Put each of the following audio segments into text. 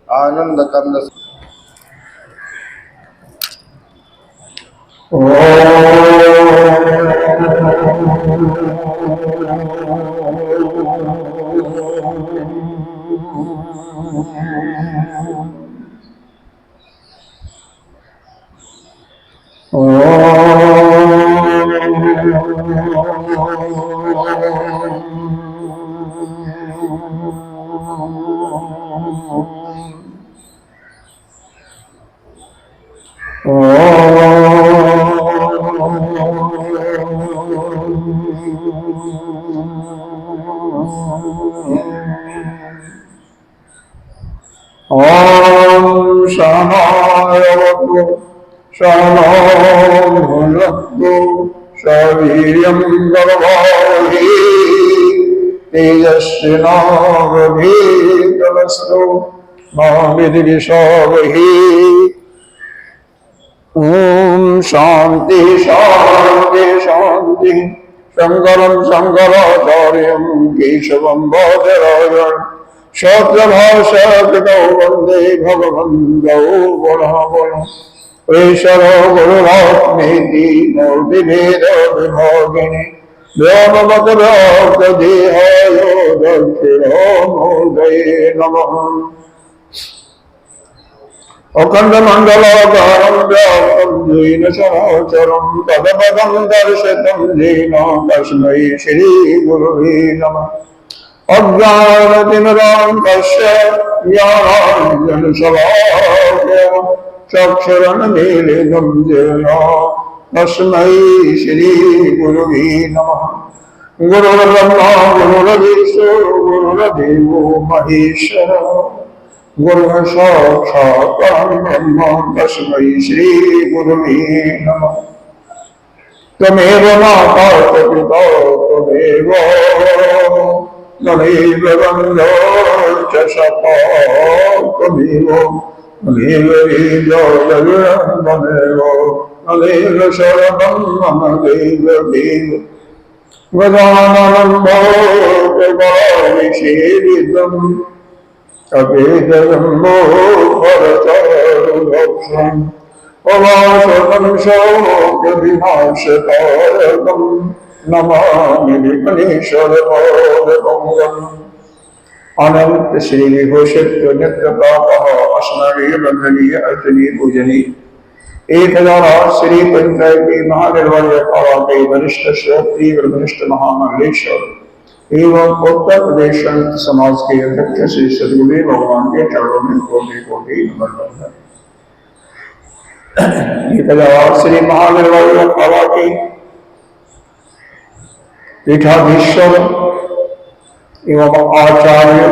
आनंद कंद ओम शनायवतु शनो भुनक्तु शवीर्यं गर्भावहि तेजस्विनावधीतमस्तु मा विद्विषावहि। ओम शांति शांति शांति। शंकरं शंकराचार्यं केशवं बादरायणं शास्त्रभाष्यकृतौ वन्दे भगवन्तौ पुनः पुनः। ईश्वरो गुरुरात्मेति मूर्तिभेदविभागिने व्योमवद्व्याप्तदेहाय दक्षिणामूर्तये नमः। अखण्डमण्डलाकारं व्याप्तं येन चराचरं तदपदं दर्शितं येन तस्मै श्रीगुरुवे नमः। अज्ञानतिमिरान्धस्य ज्ञानाञ्जनशलाकया चक्षुरुन्मीलितं येन तस्मै श्रीगुरुवे नमः। गुरुर्ब्रह्मा गुरुर्विष्णु गुरुर्देवो महेश्वरः गुरुः साक्षात् परब्रह्म तस्मै श्रीगुरुवे नमः। त्वमेव माता च पिता त्वमेव त्वमेव बन्धो च सखा त्वमेव त्वमेव त्वमेव शरणं मम देव देव। गजाननं भोगवारिषेविदम् अभेदम्बो परचारुभक्षम् अवासनं शोकविनाशकारकं नमामि विघ्नेश्वरपादपङ्कजम्। अनंत श्री विभूषित नित्य प्रातः स्मरणीय वंदनीय अर्चनीय पूजनीय 1008 श्री पंचायती महानिर्वाच्य के वरिष्ठ श्रोत्री वरिष्ठ महामंडलेश्वर एवं उत्तर प्रदेश संत समाज के अध्यक्ष श्री सदगुरुदेव भगवान के चरणों में कोटि कोटि नमन। श्री महानिर्वाच्य के पीठाधीश्वर एवं आचार्य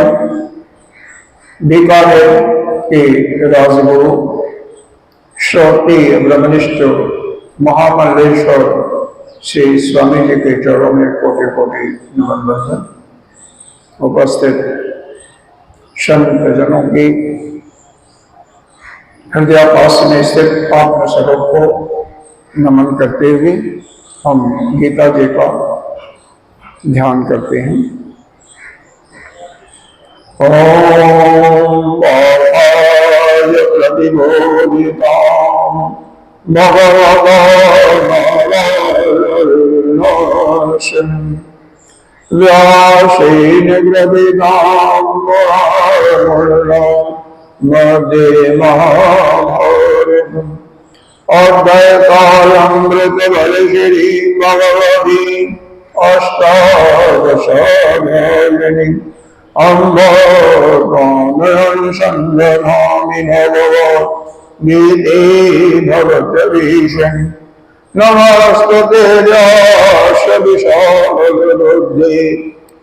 बीकानेर के राजगुरु श्रोती ब्रह्मनिष्ठ महामंडलेश्वर श्री स्वामी जी के चरणों में कोटि कोटि नमन बंधन। उपस्थित संत जनों की हृदयाकाश में स्थित आत्म स्वरूप को नमन करते हुए हम गीता जी का ध्यान करते हैं। ओम बालाय प्रतिबोधितां भगवतां व्यासेन ग्रथितां मध्ये महाभारतम् अद्वैतामृतवर्षिणी भगवती अष्टादशाध्यायिनी अम्ब संदधामि भगवद्गीते भगवद्गीतेशन् नमस्ते व्यास विशालबुद्धे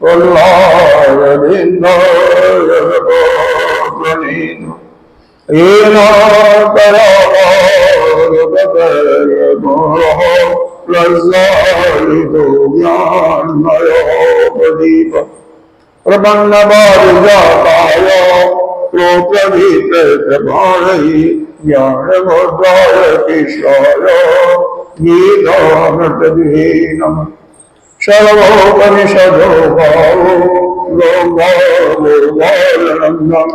प्रह्लादेन्द्रप्रणीतो येन प्रज्वलितो ज्ञानमयो प्रदीप प्रपन्नपारिजाताय प्रोत्रभितप्रभारै ज्ञानमुद्राय कृष्णाय गीतामृतदुहे नमः। सर्वोपनिषदो भावो लोभानन्दम्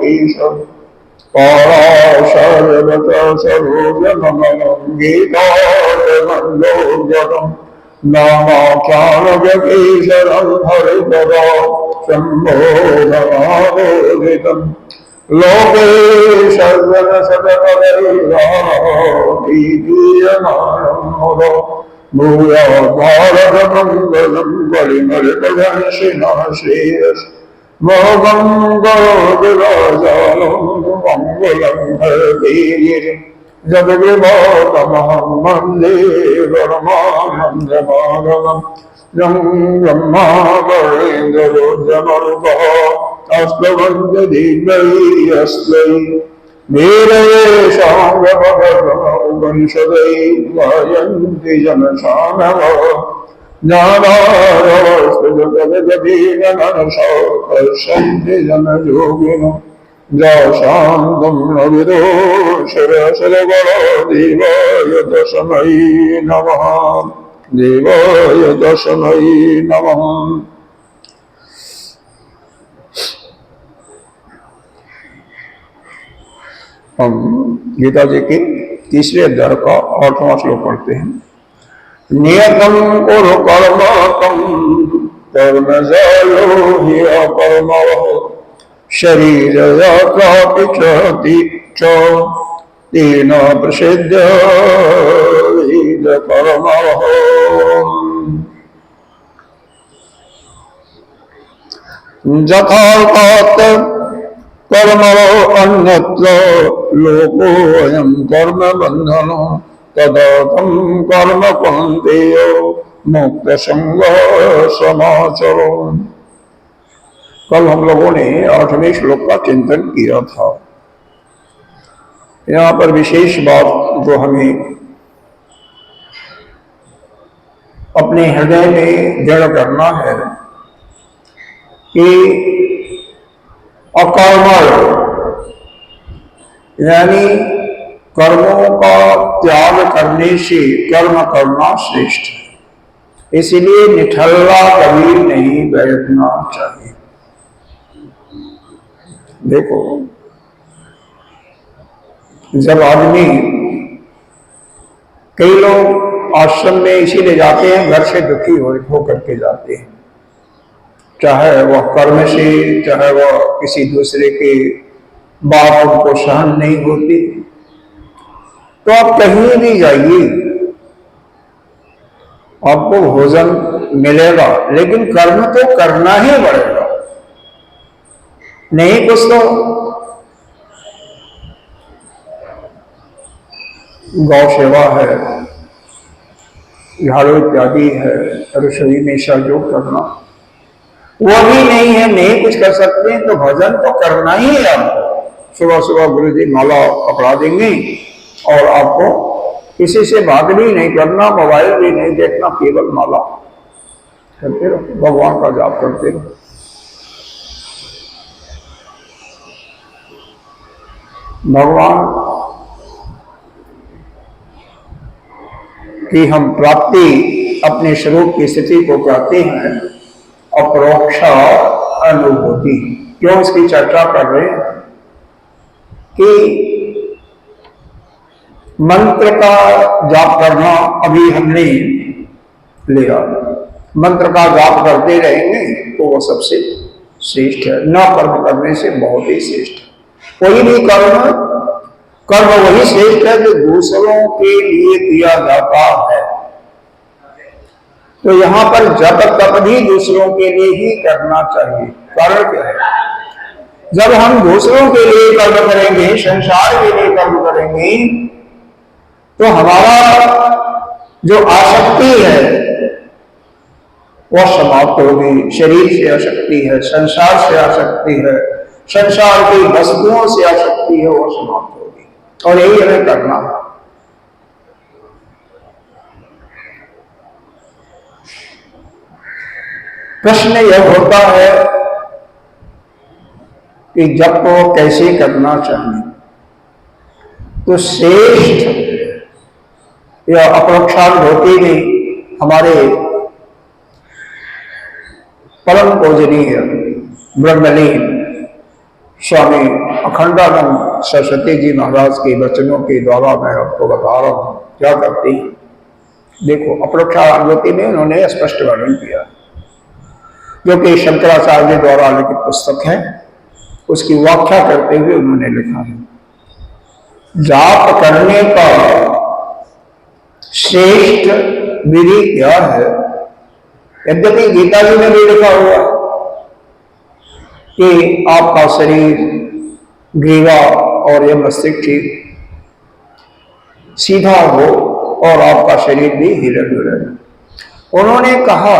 केशव पराशरवचसरोजनमलं गीतार्थमन्दोजनं नामाख्यानजकेशरं हरिपदा शम्भोधमारोहितं लोके सर्वनसदपदैर्वादीयमानं मुदो भूया भारतमङ्गलं बलिमलितघनशिना श्रेयस् महमङ्गलविराजानं मङ्गलं हरिः जगद्विभातमहं वन्दे परमानन्दमाधवं यं ब्रह्मा वरेन्द्ररुद्रमरुतः तस्मै वीरयेशाङ्गपदमुपनिषदै गायन्ति जनसानवः ज्ञानारोस्तुजगदीनमनसो पश्यन्ति जनयोगिनो शान्तं न विदुषरसरगणो देवाय तस्मै नमः देवाय तस्मै नमः। हम गीता जी के तीसरे अध्याय का 8वां श्लोक पढ़ते हैं। नियतम कुरु कर्मकं कर्मजयो हि अपरमः शरीरयात्रापि च तेन प्रसिद्ध कर्मः। यथार्थात् कर्मणो अन्यत्र लोकोऽयं कर्म बन्धनो तदर्थं कर्म कौन्तेय मुक्तसंगः समाचरो। कल हम लोगों ने 8वें श्लोक का चिंतन किया था। यहाँ पर विशेष बात जो हमें अपने हृदय में दृढ़ करना है कि अकर्मण यानी कर्मों का त्याग करने से कर्म करना श्रेष्ठ है। इसलिए निठल्ला कभी नहीं बैठना चाहिए। देखो, जब आदमी, कई लोग आश्रम में इसीलिए जाते हैं, घर से दुखी हो करके जाते हैं, चाहे वह कर्म से, चाहे वह किसी दूसरे के बात उनको सहन नहीं होती। तो आप कहीं भी जाइए, आपको भोजन मिलेगा, लेकिन कर्म तो करना ही पड़ेगा। नहीं कुछ तो गौ सेवा है, झाड़ू इत्यादि है, रसोई में सहयोग करना, वो भी नहीं है, नहीं कुछ कर सकते हैं, तो भजन तो करना ही है आपको। सुबह सुबह गुरु जी माला पकड़ा देंगे और आपको किसी से बात भी नहीं करना, मोबाइल भी नहीं देखना, केवल माला करते रहो, भगवान का जाप करते रहो। भगवान की हम प्राप्ति अपने स्वरूप की स्थिति को कहते हैं अपरोक्ष अनुभूति। क्यों इसकी चर्चा कर रहे हैं कि मंत्र का जाप करना अभी हमने लिया, मंत्र का जाप करते रहेंगे तो वो सबसे श्रेष्ठ है, न कर्म करने से बहुत ही श्रेष्ठ है। कोई भी कर्म वही श्रेष्ठ है जो दूसरों के लिए किया जाता है। तो यहां पर जप तप भी दूसरों के लिए ही करना चाहिए। कारण क्या है? जब हम दूसरों के लिए कर्म करेंगे, संसार के लिए कर्म करेंगे, तो हमारा जो आसक्ति है वह समाप्त होगी। शरीर से आसक्ति है, संसार से आसक्ति है, संसार की वस्तुओं से आसक्ति है, वह समाप्त होगी। और यही हमें करना है। प्रश्न यह होता है कि जप को कैसे करना चाहिए। तो श्रेष्ठ या अपरोक्षानुभूति में हमारे परम पूजनीय ब्रह्मलीन स्वामी अखंडानंद सरस्वती जी महाराज के वचनों के द्वारा मैं आपको बता रहा हूं क्या करती है। देखो, अपरोक्षानुभूति में उन्होंने स्पष्ट वर्णन किया, जो कि शंकराचार्य द्वारा लिखित पुस्तक है, उसकी व्याख्या करते हुए उन्होंने लिखा है, जाप करने का श्रेष्ठ विधि क्या है। यद्यपि गीता जी में भी लिखा हुआ कि आपका शरीर, ग्रीवा और यह मस्तिष्क ठीक सीधा हो और आपका शरीर भी हिले डुले। उन्होंने कहा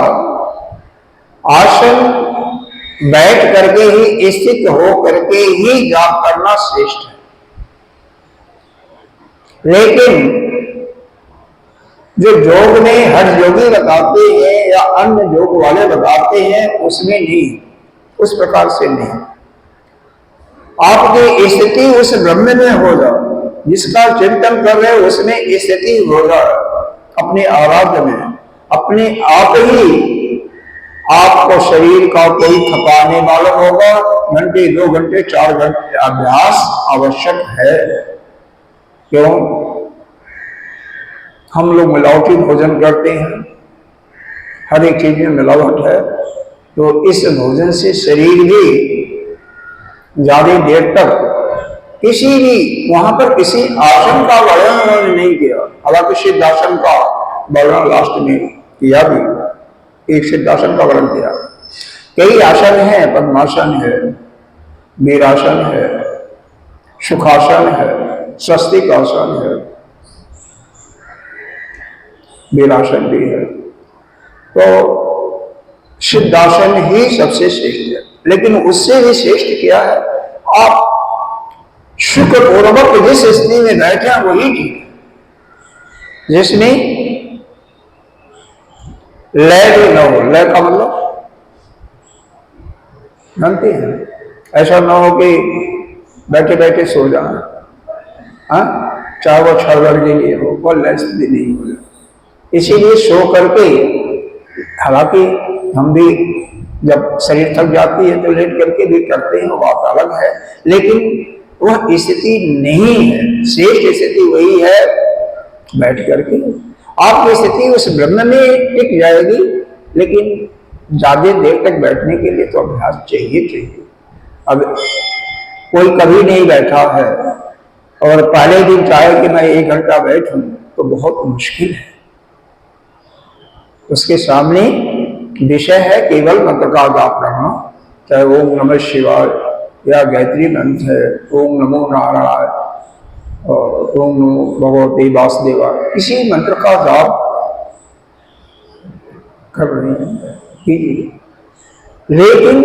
आसन बैठ करके ही, स्थित हो करके ही जाप करना श्रेष्ठ है। लेकिन जो योग में हठ योगी बताते हैं या अन्य योग वाले बताते हैं, उसमें नहीं, उस प्रकार से नहीं। आपकी स्थिति उस ब्रह्म में हो जाए, जिसका चिंतन कर रहे उसमें स्थिति हो जाए, अपने आराध्य में, अपने आप ही आपको शरीर का कोई थकाने वाला होगा। घंटे, 2 घंटे, 4 घंटे अभ्यास आवश्यक है। क्यों? हम लोग मिलावटी भोजन करते हैं, हर एक चीज में मिलावट है, तो इस भोजन से शरीर भी ज्यादा देर तक किसी भी वहां पर किसी आसन का वर्णन उन्होंने नहीं किया। हालांकि सिद्धासन का वर्णन लास्ट में किया भी, एक सिद्धासन का वर्णन किया। कई आसन है, पद्मासन है, वीरासन है, सुखासन है, स्वस्तिक आसन है, वीरासन भी है। तो सिद्धासन ही सबसे श्रेष्ठ है। लेकिन उससे भी श्रेष्ठ क्या है, आप सुखपूर्वक जिस स्थिति में बैठे वही ठीक है, जिसमें लय भी न हो। लय का मतलब जानते हैं, ऐसा ना हो कि बैठे बैठे सो जाए, चाहे वो 6 घंटे के लिए हो, वो लय स्थिति नहीं हो जाए। इसीलिए सो करके, हालांकि हम भी जब शरीर थक जाती है तो लेट करके भी करते हैं, बात अलग है, लेकिन वह स्थिति नहीं है। श्रेष्ठ स्थिति वही है बैठ करके। आपकी स्थिति उस ब्रह्म में टिक जाएगी, लेकिन ज्यादा देर तक बैठने के लिए तो अभ्यास चाहिए। अब कोई कभी नहीं बैठा है और पहले दिन चाहे कि मैं 1 घंटा बैठूं, तो बहुत मुश्किल है। उसके सामने विषय है केवल मंत्र का जाप करना, चाहे ओम नमः शिवाय या गायत्री मंत्र है, ओम नमो नारायण और ओम नमो भगवते वासुदेवाय, किसी मंत्र का जाप कर रहे हैं कीजिए। लेकिन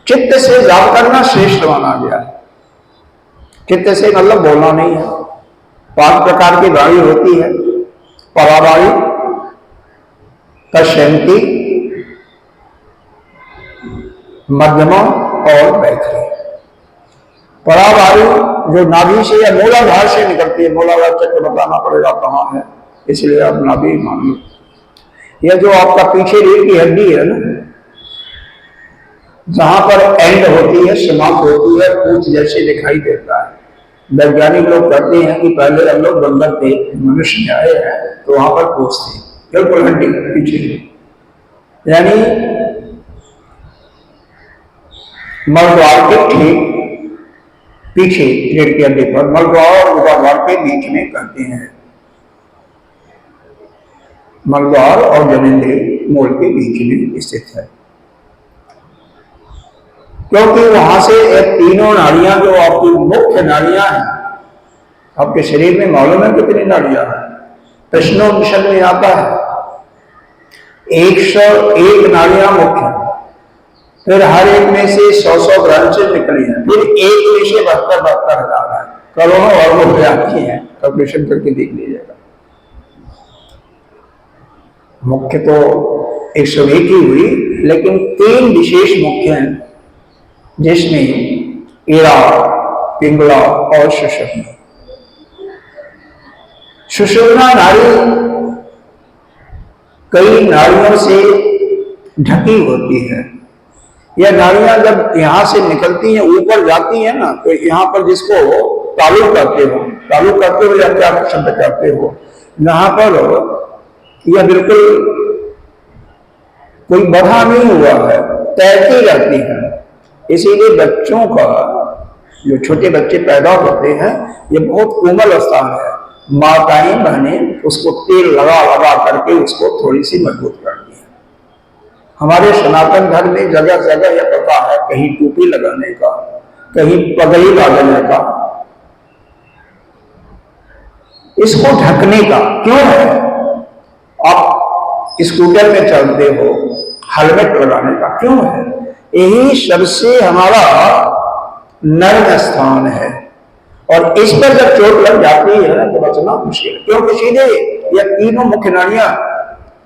चित्त से जाप करना श्रेष्ठ माना गया है। चित्त से मतलब बोलना नहीं है। 5 प्रकार की वाणी होती है, परावाणी, कश्यंती, मध्यमा और वैखरी। परावायु जो नाभि से या मूलाधार से निकलती है, मूलाधार चक्र बताना पड़ेगा कहाँ है, इसलिए आप नाभि मान लो। यह जो आपका पीछे रीढ़ की हड्डी है ना, जहां पर एंड होती है, समाप्त होती है, पूछ जैसे दिखाई देता है। वैज्ञानिक लोग कहते हैं कि पहले हम लोग बंदर थे, मनुष्य आए हैं तो वहां पर पूछ थी, बिल्कुल हड्डी पीछे, यानी मलद्वार के ठीक पीछे रीढ़ की हड्डी पर, मलद्वार और उदरद्वार के बीच में कहते हैं। मलद्वार और जनेंद्रिय मूल के बीच में स्थित है। क्योंकि वहां से ये तीनों नाड़ियां जो आपकी मुख्य नाड़ियां हैं, आपके शरीर में मालूम है कितनी नाड़ियां हैं? प्रश्नोपनिषद में आता है 101 नाड़ियां मुख्य, फिर हर एक में से 100 ब्रांचेस निकली हैं, फिर एक में से 72 हजार है, करोड़ों और मुख्य आपकी हैं। कैलकुलेशन करके देख लीजिएगा। मुख्य तो 101 ही हुई, लेकिन 3 विशेष मुख्य हैं, जिसमें ईड़ा, पिंगला और सुषुम्ना। सुषुम्ना नाड़ी कई नाड़ियों से ढकी होती है। यह नाड़ियां जब यहां से निकलती हैं, ऊपर जाती हैं ना, तो यहां पर जिसको तालु करते हो या क्या शब्द करते हो, यहां पर यह बिल्कुल कोई बढ़ा नहीं हुआ है, तैरती रहती है। इसीलिए बच्चों का, जो छोटे बच्चे पैदा होते हैं, ये बहुत कोमल स्थान है। माताएं बहनें उसको तेल लगा लगा करके उसको थोड़ी सी मजबूत करती है। हमारे सनातन धर्म में जगह जगह यह प्रथा है, कहीं टोपी लगाने का, कहीं पगड़ी बांधने का, इसको ढकने का। क्यों है? आप स्कूटर में चलते हो, हेलमेट लगाने का क्यों है? यही सबसे हमारा नर्म स्थान है, और इस पर जब चोट लग जाती है तो बचना मुश्किल है। क्योंकि सीधे यह तीनों मुख्य नाड़ियां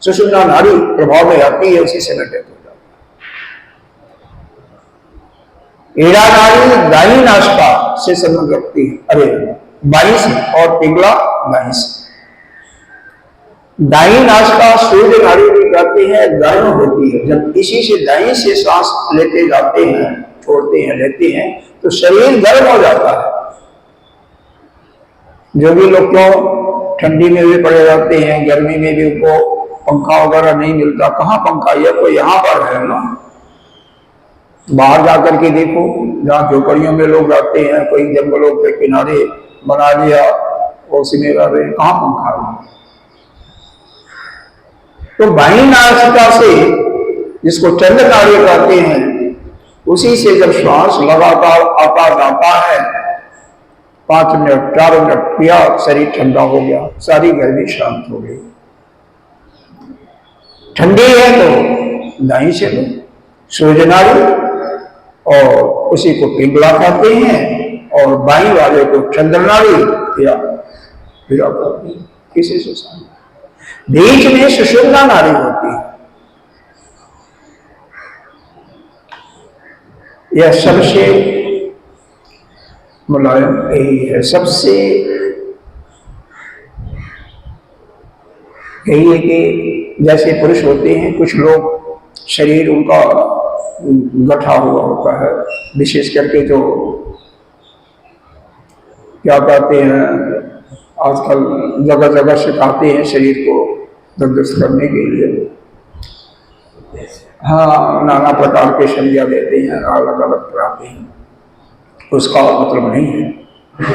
सुषुम्ना नाड़ी प्रभाव में आती है, उसी से डेथ हो जाती है। ईड़ा नाड़ी दाई नासिका से संबंध रखती है, अरे बाई से, और पिंगला बाई से। दाई नासिका सूर्य नाड़ी की जाती है, गर्म होती है। जब इसी से दाई से सांस लेते जाते हैं, छोड़ते हैं, लेते हैं, तो शरीर गर्म हो जाता है। जो भी लोग क्यों ठंडी में भी पड़े जाते हैं, गर्मी में भी उनको पंखा वगैरह नहीं मिलता। कहाँ पंखा? यह तो यहाँ पर है ना। बाहर जाकर के देखो, जहाँ झोपड़ियों में लोग रहते हैं, कोई जंगलों के किनारे बना लिया, उसी में रह रहे हैं, कहाँ पंखा है? तो बाई नासिका से, जिसको चंद्र नाड़ी कहते हैं, उसी से जब श्वास लगातार आता जाता है, 5 मिनट 4 मिनट पिया, शरीर ठंडा हो गया, सारी गर्मी शांत हो गई। ठंडी है तो दाई से लो सूर्य नाड़ी, और उसी को पिंगला कहते हैं, और बाई वाले को चंद्र नाड़ी या किसी से सामने। बीच में सुषुम्ना नाड़ी होती है। यह सबसे मुलायम यही है, सबसे यही है कि जैसे पुरुष होते हैं, कुछ लोग शरीर उनका गठा हुआ होता है, विशेष करके जो क्या कहते हैं, आजकल जगह जगह सिखाते हैं शरीर को तंदुरुस्त करने के लिए। हाँ, नाना प्रकार के संज्ञा देते हैं, अलग अलग कराते हैं, उसका मतलब नहीं है।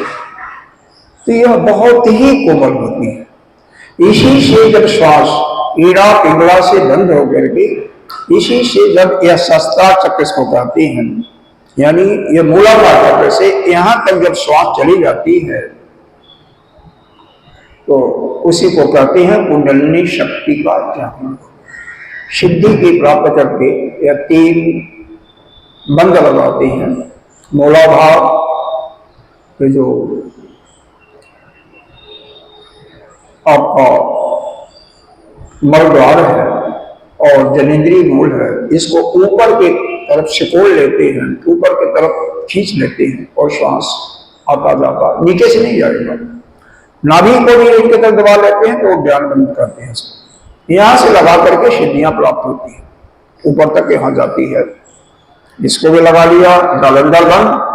तो यह बहुत ही कोमल होती है। इसी से जब श्वास ईड़ा पिंगला से बंद हो करके, इसी से जब यह सहस्त्रार चक्र को कहते हैं, यानी यह मूलाधार चक्र से यहां तक जब श्वास चली जाती है, तो उसी को कहते हैं कुंडलिनी शक्ति का जागरण। सिद्धि की प्राप्त करके यह 3 बंद लगाते हैं। मूलाधार के जो आपका मलद्वार है और जनेंद्रीय मूल है, इसको ऊपर के तरफ सिकोड़ लेते हैं, ऊपर की तरफ खींच लेते हैं, और श्वास आता जाता, नीचे से नहीं जाएगा। नाभि को भी एक तरफ दबा लेते हैं, तो ध्यान बंद करते हैं। यहां से लगा करके सिद्धियां प्राप्त होती है, ऊपर तक यहां जाती है। इसको भी लगा लिया, जालंधर बंद,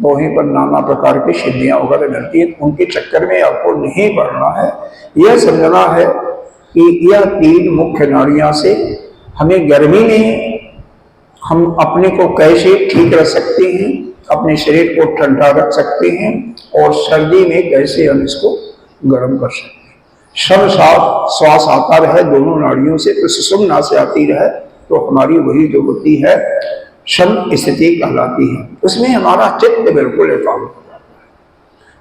वहीं पर नाना प्रकार की सिद्धियां वगैरह मिलती है। उनके चक्कर में आपको नहीं पड़ना है। यह समझना है कि यह 3 मुख्य नाड़ियां से हमें गर्मी में हम अपने को कैसे ठीक रख सकते हैं, अपने शरीर को ठंडा रख सकते हैं, और सर्दी में कैसे हम इसको गर्म कर सकते हैं। सब साथ श्वास आता रहे दोनों नाड़ियों से, तो सुषुम्ना से आती रहे, तो हमारी वही जो होती है सम स्थिति कहलाती है। उसमें हमारा चित्त बिल्कुल एकाग्र हो जाता है।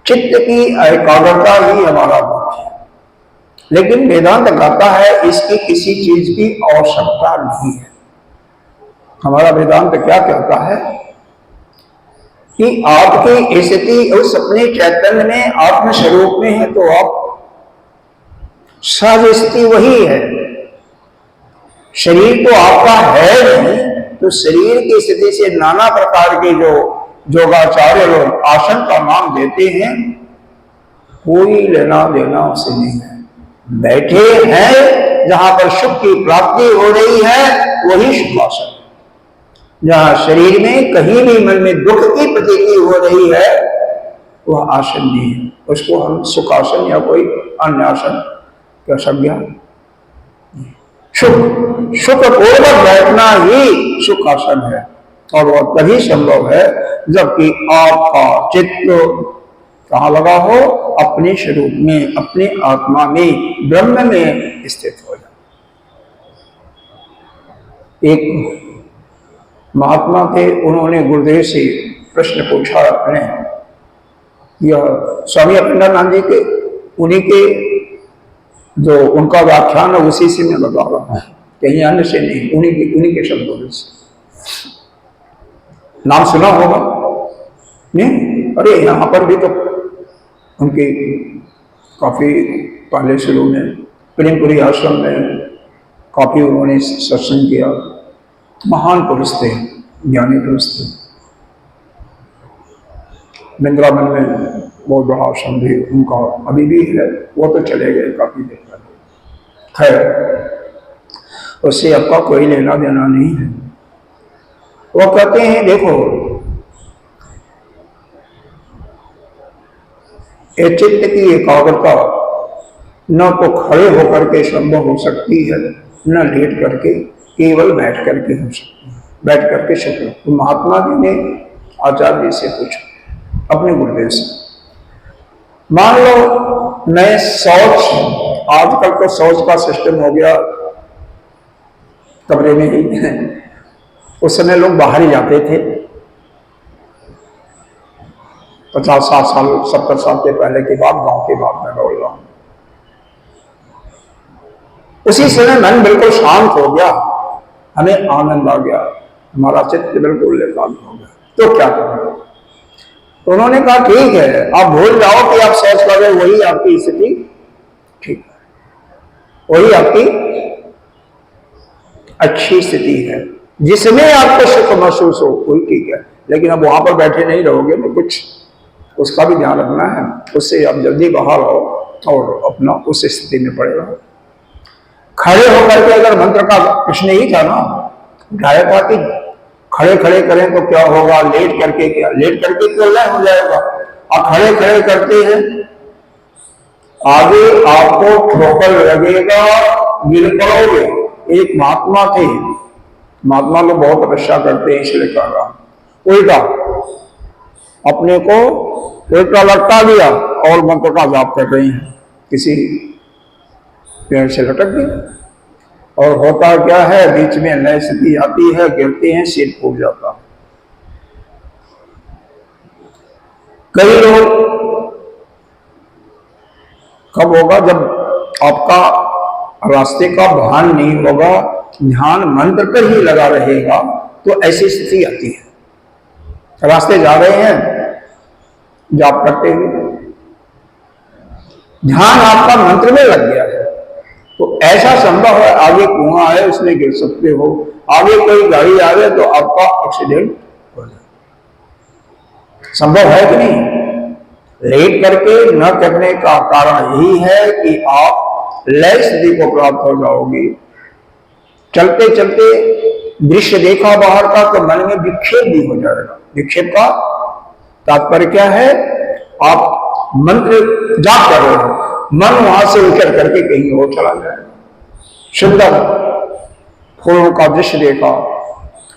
चित्त की एकाग्रता ही हमारा मुख्य है। लेकिन वेदांत कहता है इसकी किसी चीज की आवश्यकता नहीं है। हमारा वेदांत क्या कहता है कि आपकी स्थिति उस अपने चैतन्य में आत्म स्वरूप में है तो आप सहज स्थिति वही है। शरीर तो आपका है नहीं, तो शरीर की स्थिति से नाना प्रकार के जो योगाचार्य लोग आसन का नाम देते हैं, कोई लेना देना उसे नहीं है। बैठे हैं जहां पर सुख की प्राप्ति हो रही है वही सुखासन। जहां शरीर में कहीं भी मन में दुख की प्रतीति हो रही है वह आसन नहीं है। उसको हम सुखासन या कोई अन्य आसन क्या संज्ञा। सुख पूर्वक बैठना ही सुखासन है और वह तभी संभव है जबकि आपका चित्त कहाँ लगा हो, अपने स्वरूप में, अपने आत्मा में, ब्रह्म में स्थित हो जाए। एक महात्मा थे, उन्होंने गुरुदेव से प्रश्न पूछा अपने, यह स्वामी अखंडानंद जी के, उन्हीं के जो उनका व्याख्यान है उसी से मैं बता रहा हूं, कहीं अन्य से नहीं, उन्हीं के शब्दों से। नाम सुना होगा नहीं? अरे यहां पर भी तो उनके काफी पहले शुरू में प्रेमपुरी आश्रम में काफी उन्होंने सत्संग किया। महान पुरुष थे, ज्ञानी पुरुष थे। वृंदावन में बहुत बड़ा आश्रम भी उनका अभी भी है, वो तो चले गए काफी देर पहले। खैर, उससे आपका कोई लेना देना नहीं है। वो कहते हैं देखो, ये चित्त की एकाग्रता न तो खड़े होकर के संभव हो सकती है, न लेट करके, केवल बैठ करके हो सकती है। बैठ करके शुक्र। तो महात्मा जी ने आचार्य से पूछा अपने गुरुदेव से, मान लो मैं शौच, आजकल तो शौच का सिस्टम हो गया कमरे में ही, उस समय लोग बाहर ही जाते थे। 50-60 साल 70 साल के पहले की बात, गांव की बात मैं बोल रहा हूं। उसी समय मन बिल्कुल शांत हो गया, हमें आनंद आ गया, हमारा चित्त बिल्कुल एकाग्र हो गया, तो क्या करें? तो उन्होंने कहा ठीक है, आप भूल जाओ कि आप सोच कर रहे, वही आपकी स्थिति ठीक है, वही आपकी अच्छी स्थिति है जिसमें आपको सुख महसूस हो, कोई ठीक है। लेकिन अब वहां पर बैठे नहीं रहोगे तो कुछ उसका भी ध्यान रखना है, उससे आप जल्दी बाहर आओ और अपना उस स्थिति में पड़े रहो। खड़े होकर के अगर मंत्र का प्रश्न ही था ना, गाया था कि खड़े खड़े करें तो क्या होगा, लेट करके क्या, लेट करके तो लय हो जाएगा। आप खड़े खड़े करते हैं, आगे आपको ठोकर लगेगा, गिर पड़ोगे। एक महात्मा थे, महात्मा लोग बहुत तपस्या करते हैं इसलिए कह रहा हूं, उल्टा अपने को उल्टा लटका दिया और मंत्र का जाप कर रही हैं, किसी पेड़ से लटक गया और होता क्या है, बीच में नई स्थिति आती है, गिरते हैं, सिर फूट जाता है। कई लोग, कब होगा जब आपका रास्ते का भान नहीं होगा, ध्यान मंत्र पर ही लगा रहेगा, तो ऐसी स्थिति आती है। रास्ते जा रहे हैं जाप करते हुए, ध्यान आपका मंत्र में लग गया है, तो ऐसा संभव है आगे कुआं है उसमें गिर सकते हो, आगे कोई गाड़ी आ रही है तो आपका एक्सीडेंट हो जाए। संभव है कि नहीं? लेट करके न करने का कारण यही है कि आप लय स्थिति को प्राप्त हो जाओगे। चलते चलते दृश्य देखा बाहर का तो मन में विक्षेप भी हो जाएगा। विक्षेप का तात्पर्य क्या है? आप मंत्र जाप कर रहे हो, मन वहां से उतर करके कहीं और चला जाएगा। सुंदर फूलों का दृश्य देखा,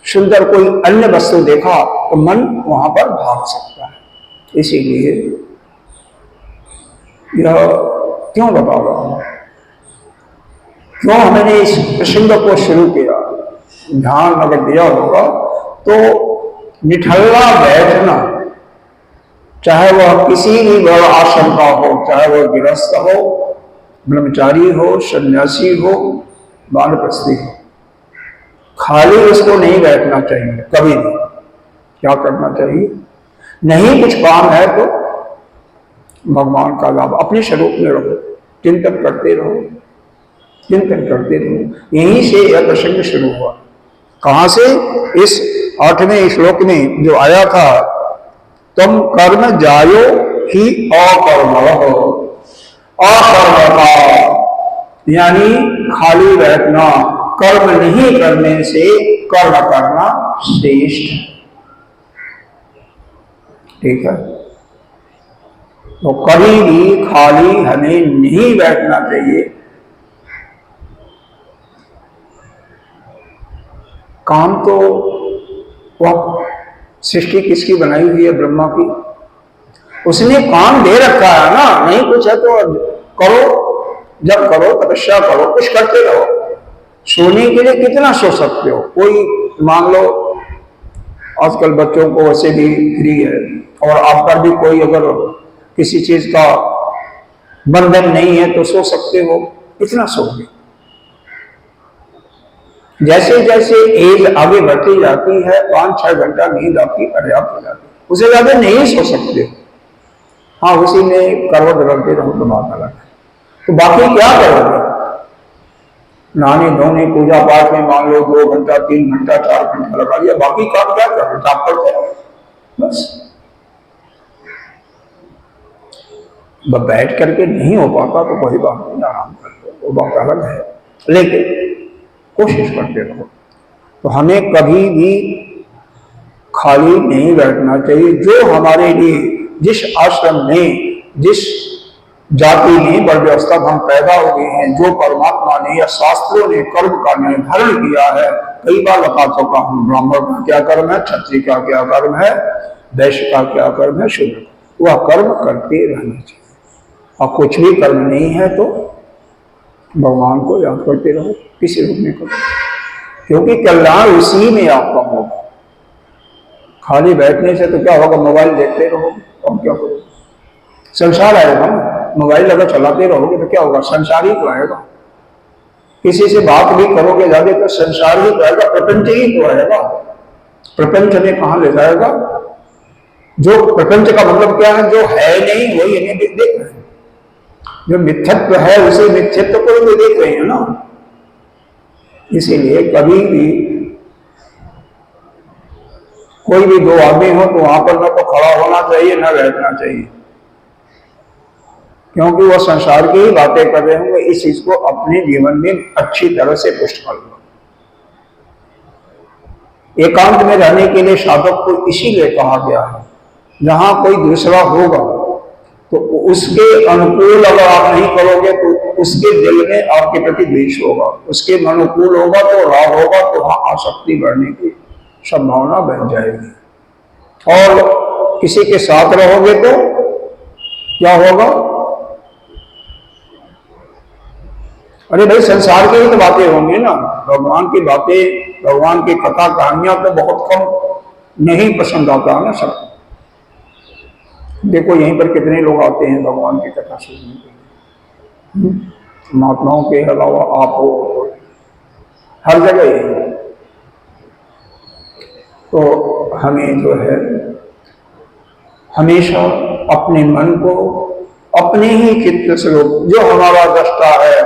सुंदर कोई अन्य वस्तु देखा तो मन वहां पर भाग सकता है। इसीलिए यह क्यों बता रहा हूं, क्यों हमने इस प्रसंग को शुरू किया। ध्यान अगर दिया होगा तो निठल्ला बैठना, चाहे वह किसी भी बड़ा आश्रम का हो, चाहे वह गृहस्थ हो, ब्रह्मचारी हो, सन्यासी हो, वानप्रस्थी हो, खाली उसको नहीं बैठना चाहिए कभी भी। क्या करना चाहिए? नहीं कुछ काम है तो भगवान का लाभ, अपने स्वरूप में रहो, चिंतन करते रहो, चिंतन करते रहो। यहीं से यह प्रसंग शुरू हुआ। कहां से? इस 8वें श्लोक में जो आया था, तुम कर्म जायो ही अकर्म हो, अकर्मता यानी खाली बैठना, कर्म नहीं करने से कर्म करना श्रेष्ठ है। ठीक है, तो कभी भी खाली हमें नहीं बैठना चाहिए। काम तो वह सृष्टि किसकी बनाई हुई है? ब्रह्मा की। उसने काम दे रखा है ना, नहीं कुछ है तो करो, जब करो तपस्या करो, कुछ करते रहो। सोने के लिए कितना सो सकते हो? कोई मान लो आजकल बच्चों को वैसे भी फ्री है, और आप पर भी कोई अगर किसी चीज का बंधन नहीं है तो सो सकते हो, कितना सोओगे? जैसे जैसे एज आगे बढ़ती जाती है 5-6 घंटा नींद आपकी पर्याप्त हो जाती है, उसे ज्यादा नहीं सो सकते। हाँ, उसी में करवट बदलते रहो तो बात अलग है। तो बाकी क्या करोगे? नहाने धोने पूजा पाठ में मान लो 2 घंटा 3 घंटा 4 घंटा लगा दिया, बाकी काम क्या करो? आप करते रहो बस। बैठ करके नहीं हो पाता तो कोई बात नहीं, आराम कर लो, वो बात अलग है, लेकिन कोशिश करते रहो। तो हमें कभी भी खाली नहीं बैठना चाहिए। जो हमारे लिए, जिस आश्रम में, जिस जाति में, वर्ण व्यवस्था हम पैदा हो गए हैं, जो परमात्मा ने या शास्त्रों ने कर्म का निर्धारण किया है, कई बार बता चुका हूं, ब्राह्मण का क्या कर्म है, क्षत्रिय का क्या कर्म है, वैश्य का क्या कर्म है, शूद्र का, वह कर्म करते रहना चाहिए। और कुछ भी कर्म नहीं है तो भगवान को याद करते रहो, किसी रूप में करो, क्योंकि कल्याण उसी में आपका होगा। खाली बैठने से तो क्या होगा? मोबाइल देखते रहोगे और क्या करोगे? संसार आएगा ना, मोबाइल अगर चलाते रहोगे तो क्या होगा? संसार ही तो आएगा। किसी से बात भी करोगे ज्यादा तो संसार ही तो आएगा, प्रपंच ही तो आएगा। प्रपंच हमें कहां ले जाएगा? जो प्रपंच का मतलब क्या है? जो है नहीं वही हमें देख रहे हैं, जो मिथ्यत्व है उसे मिथ्यत्व को भी देख रहे हैं ना। इसीलिए कभी भी कोई भी 2 आदमी हो तो वहां पर न तो खड़ा होना चाहिए न बैठना चाहिए, क्योंकि वो संसार की ही बातें कर रहे होंगे। इस चीज को अपने जीवन में अच्छी तरह से पुष्ट कर लो। एकांत में रहने के लिए साधक को इसीलिए कहा गया है, जहां कोई दूसरा होगा तो उसके अनुकूल अगर आप नहीं करोगे तो उसके दिल में आपके प्रति द्वेष होगा, उसके अनुकूल होगा तो राग होगा, तो वहां आसक्ति बढ़ने की संभावना बन जाएगी। और किसी के साथ रहोगे तो क्या होगा? अरे भाई, संसार की ही तो बातें होंगी ना, भगवान की बातें, भगवान की कथा कहानियां तो बहुत कम नहीं पसंद आता है ना सबको। देखो यहीं पर कितने लोग आते हैं भगवान की कथा सुनने के लिए, महात्माओं के अलावा आप हो, हर जगह यही। तो हमें जो है हमेशा अपने मन को, अपने ही चित्त स्वरूप, जो हमारा दृष्टा है,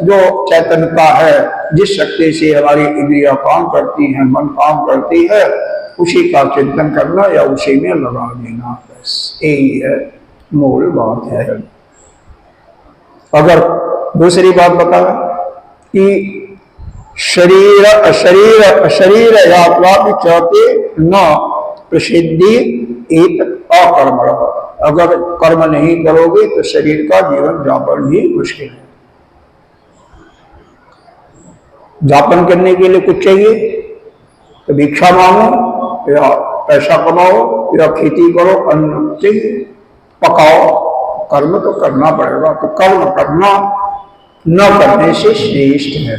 जो चैतन्यता है, जिस शक्ति से हमारी इंद्रियां काम करती हैं, मन काम करती है, उसी का चिंतन करना या उसी में लगा देना, बस यही है मूल बात है। अगर दूसरी बात बता कि शरीर शरीर शरीर यात्रा चौथे न प्रसिद्धि एक अकर्म, अगर कर्म नहीं करोगे तो शरीर का जीवन जापन भी मुश्किल है। जापन करने के लिए कुछ चाहिए तो भिक्षा मांगो या पैसा कमाओ या खेती करो, अन्न से पकाओ, कर्म तो करना पड़ेगा। तो कर्म करना न करने से श्रेष्ठ है।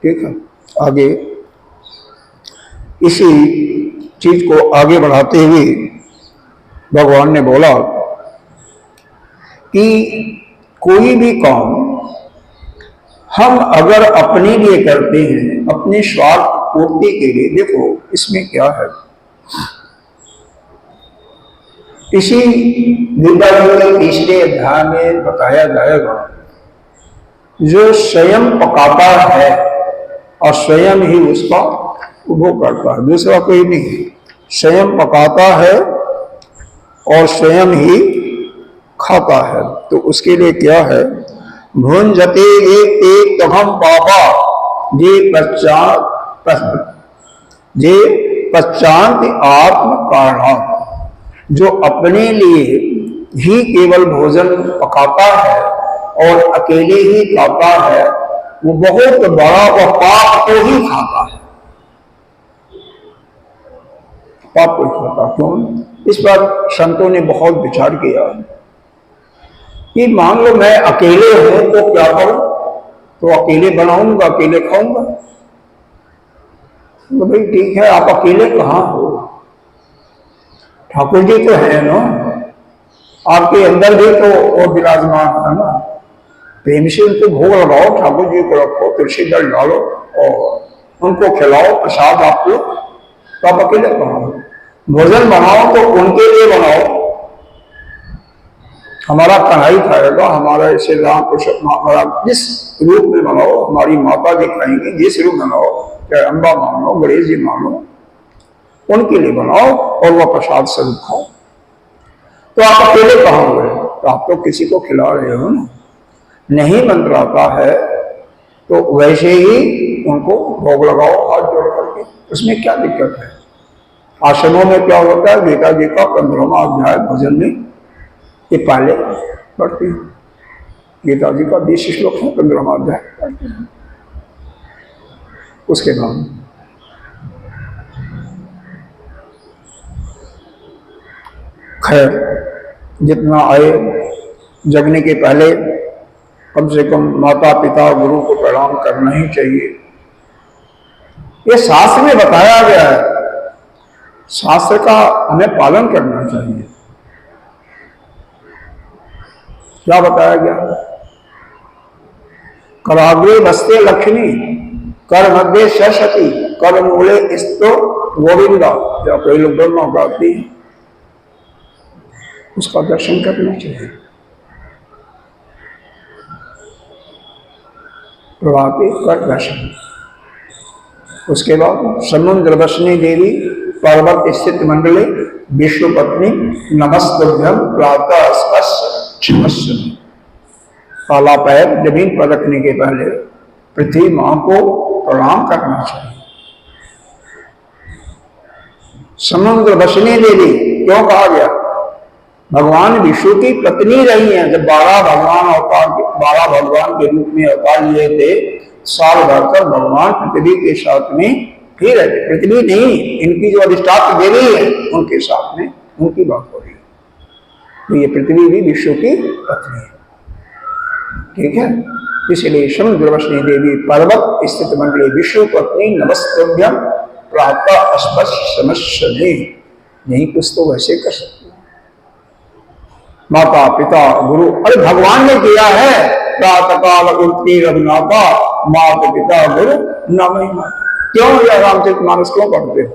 ठीक है, आगे इसी चीज को आगे बढ़ाते हुए भगवान ने बोला कि कोई भी काम हम अगर अपने लिए करते हैं, अपने स्वार्थ पूर्ति के लिए, देखो इसमें क्या है, इसी गीता जी के तीसरे अध्याय में बताया जाएगा, जो स्वयं पकाता है और स्वयं ही उसका उपभोग करता है, दूसरा कोई नहीं, स्वयं पकाता है और स्वयं ही खाता है। तो उसके लिए क्या है, भुंजते ये एक तहम पापा जे पश्चात आत्म कारण, जो अपने लिए ही केवल भोजन पकाता है और अकेले ही खाता है, वो बहुत बड़ा और पाप को ही खाता है, पाप को खाता। क्यों? इस पर संतों ने बहुत विचार किया कि मान लो मैं अकेले हूं तो क्या करूं, तो अकेले बनाऊंगा, अकेले खाऊंगा। तो भाई ठीक है, आप अकेले कहां हो, ठाकुर जी तो है ना, आपके अंदर भी तो वो विराजमान है ना, प्रेम से उनको भोग लगाओ, ठाकुर जी को रखो, तुलसी दल डालो और उनको खिलाओ प्रसाद आप लो, तो आप अकेले कहां हो। भोजन बनाओ तो उनके लिए बनाओ, हमारा कढ़ाई खाएगा, हमारा ऐसे राम कुछ हमारा जिस रूप में बनाओ, हमारी माता जी खाएंगे जिस रूप में बनाओ, चाहे अम्बा मानो, गणेश जी मानो, उनके लिए बनाओ और वह प्रसाद स्वरूप खाओ। तो आप अकेले कहां हुए, तो आप तो किसी को खिला रहे हो ना। नहीं मंत्र आता है तो वैसे ही उनको भोग लगाओ हाथ जोड़ करके, उसमें क्या दिक्कत है। आश्रमों में क्या होता है, गीता जी का 15वां अध्याय भजन में ये पहले पढ़ती है, गीता जी का 20 श्लोक है, 15वां अध्याय पढ़ते हैं। उसके बाद खैर जितना आए, जगने के पहले कम से कम माता पिता गुरु को प्रणाम करना ही चाहिए। ये शास्त्र में बताया गया है, शास्त्र का हमें पालन करना चाहिए। क्या बताया गया, कराग्रे बस्ते लक्ष्मी, कर मध्य सरस्वती, कर मूले स्तो गोविंदा। जब कोई लोग ब्रह्मा प्राप्ति है उसका दर्शन करना चाहिए, प्रभाते कर दर्शन। उसके बाद समुद्र वसनी देवी पर्वत स्थित मंडले विष्णु पत्नी नमस्तभ्यम प्रातः स्पर्श। काला पैर जमीन पर रखने के पहले पृथ्वी मां को प्रणाम करना चाहिए। समुद्र वसनी देवी क्यों कहा गया, भगवान विष्णु की पत्नी रही हैं। जब 12 भगवान के रूप में अवतार लिए थे, साल भर तक भगवान पृथ्वी के साथ में ही रहते, पृथ्वी नहीं, इनकी जो अधिष्ठात्र देवी है उनके साथ में उनकी बात हो रही है। तो ये पृथ्वी भी विष्णु की पत्नी है, ठीक है। इसलिए समुद्रवसनी देवी पर्वत स्थित मंडली विष्णु पत्नी नमस्तभ्यम प्रातः स्पर्श समस्ये। यही कुछ तो वैसे कर सकते, माता पिता गुरु, अरे भगवान ने किया है, प्रातः काल उठती रघुनाथा, माता पिता गुरु नमः माता। क्यों यह रामचरितमानस क्यों पढ़ते हो,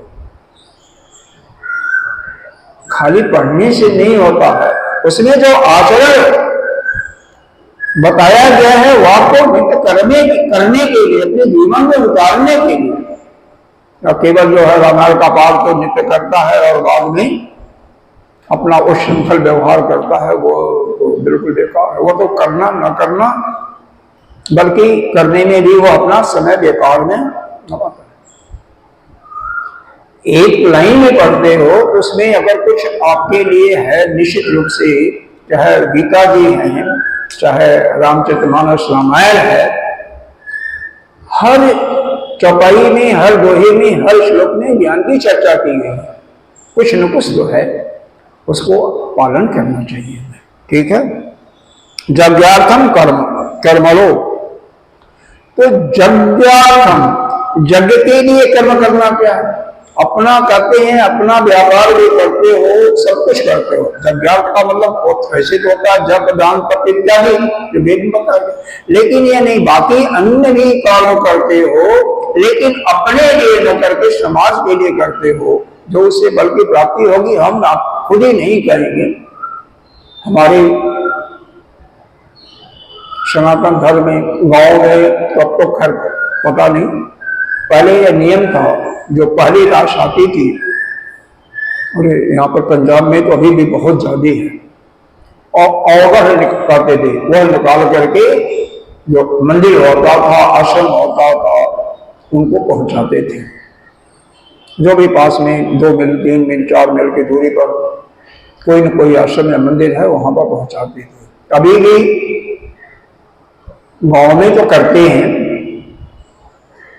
खाली पढ़ने से नहीं होता है, उसमें जो आचरण बताया गया है वह को नित्य करने के लिए, अपने जीवन में उतारने के लिए। और केवल जो है रामायण का पाठ तो नित्य करता है और बाद में अपना उच्छृंखल व्यवहार करता है, वो तो बिल्कुल बेकार है। वो तो करना न करना, बल्कि करने में भी वो अपना समय बेकार में लगाता है। एक लाइन में पढ़ते हो तो उसमें अगर कुछ आपके लिए है निश्चित रूप से, चाहे गीता जी हैं, चाहे रामचरितमानस रामायण है, हर चौपाई में, हर दोहे में, हर श्लोक में ज्ञान की चर्चा की गई है। कुछ न कुछ जो है उसको पालन करना चाहिए, ठीक है। यज्ञार्थम कर्म कर्मलो, तो यज्ञार्थम, यज्ञ के लिए कर्म करना क्या है, अपना करते हैं, अपना व्यापार भी करते हो, सब कुछ करते हो। जब ज्ञान का मतलब ऐसे तो होता है जब दान तप इत्यादि जो वेद में बता गए, लेकिन ये नहीं, बाकी अन्य भी कार्य करते हो, लेकिन अपने लिए न करके समाज के लिए करते हो, जो उससे बल की प्राप्ति होगी हम खुद ही नहीं करेंगे। हमारे सनातन धर्म में गांव में तो अब तो खैर पता नहीं, पहले यह नियम था, जो पहली लाश आती थी, और यहाँ पर पंजाब में तो अभी भी बहुत ज्यादा है, और औगर करते थे, वह निकाल करके जो मंदिर होता था, आश्रम होता था, उनको पहुंचाते थे। जो भी पास में 2 मील 3 मील 4 मील की दूरी पर कोई न कोई आश्रम या मंदिर है, वहां पर पहुंचाते थे। अभी भी गांव में तो करते हैं,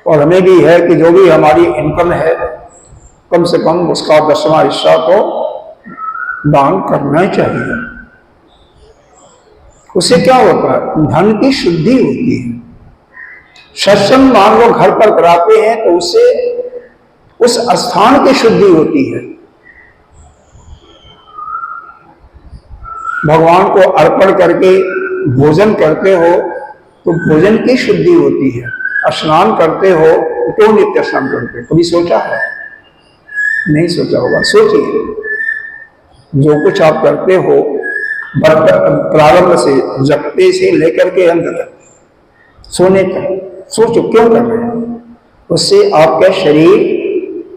और हमें भी है कि जो भी हमारी इनकम है कम से कम उसका 10वां हिस्सा तो दान करना ही चाहिए। उससे क्या होता है, धन की शुद्धि होती है। सत्संग मान लो घर पर कराते हैं तो उससे उस स्थान की शुद्धि होती है। भगवान को अर्पण करके भोजन करते हो तो भोजन की शुद्धि होती है। स्नान करते हो तो नित्य स्नान करते हो। कभी सोचा है? नहीं सोचा होगा। सोचिए, जो कुछ आप करते हो प्रारंभ से, जगते से लेकर के अंत तक, सोने तक, सोचो क्यों कर रहे हैं। उससे आपके शरीर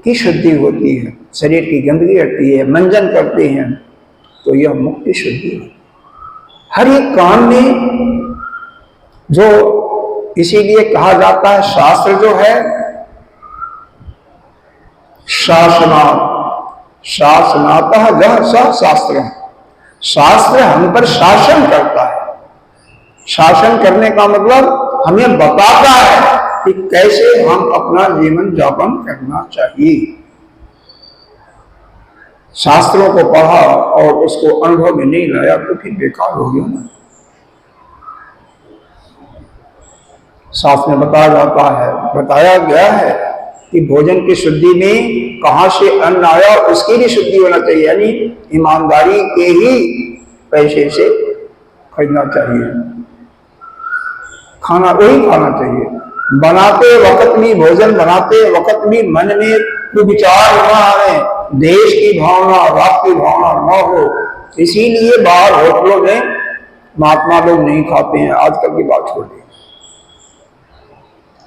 की शुद्धि होती है, शरीर की गंदगी हटती है, मंजन करते हैं तो यह मुक्ति शुद्धि है। हर एक काम में जो, इसीलिए कहा जाता है शास्त्र जो है शासनात्, शासनातः यह स शास्त्र, शास्त्र हम पर शासन करता है। शासन करने का मतलब हमें बताता है कि कैसे हम अपना जीवन यापन करना चाहिए। शास्त्रों को पढ़ा और उसको अनुभव में नहीं लाया तो फिर बेकार हो गया ना। शास्त्र में बताया गया है कि भोजन की शुद्धि में कहां से अन्न आया उसकी भी शुद्धि होना चाहिए, यानी ईमानदारी के ही पैसे से खरीदना चाहिए, खाना वही खाना चाहिए। बनाते वक्त भी, भोजन बनाते वक्त भी मन में कोई विचार न आए, देश की भावना, राष्ट्र की भावना न हो। इसीलिए बाहर होटलों में महात्मा लोग नहीं खाते हैं, आजकल की बात छोड़ दी,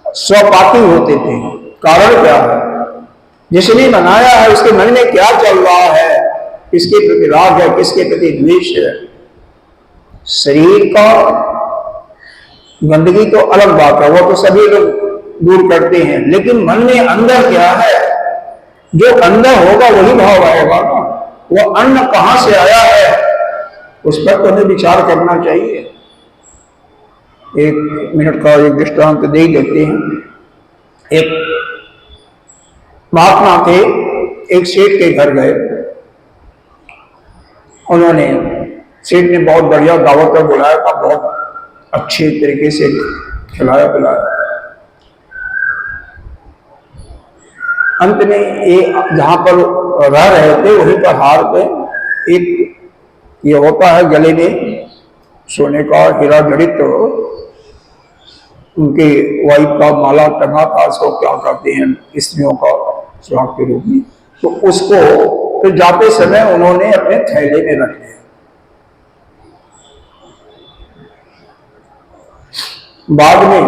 स्वपाकी होते थे। कारण क्या है? जिसने बनाया है उसके मन में क्या चल रहा है, किसके प्रति राग है, किसके प्रति द्वेष है। शरीर का गंदगी तो अलग बात है, वो तो सभी लोग दूर करते हैं, लेकिन मन में अंदर क्या है, जो अंदर होगा वही भाव आएगा ना। वो अन्न कहां से आया है उस पर तो हमें विचार करना चाहिए। 1 मिनट का एक दृष्टांत दे देते हैं। एक महात्मा थे, एक सेठ के घर गए, उन्होंने, सेठ ने बहुत बढ़िया दावत पर बुलाया था, बहुत अच्छे तरीके से खिलाया पिलाया। अंत में ये जहां पर रह रहे थे वहीं पर हार पे एक, ये होता है गले में सोने का हीरा जड़ित उनके वाइफ का माला टंगा था, उसको क्या कहते हैं स्त्रियों का सुहाग के रूप में, तो उसको फिर जाते समय उन्होंने अपने थैले में रख लिया। बाद में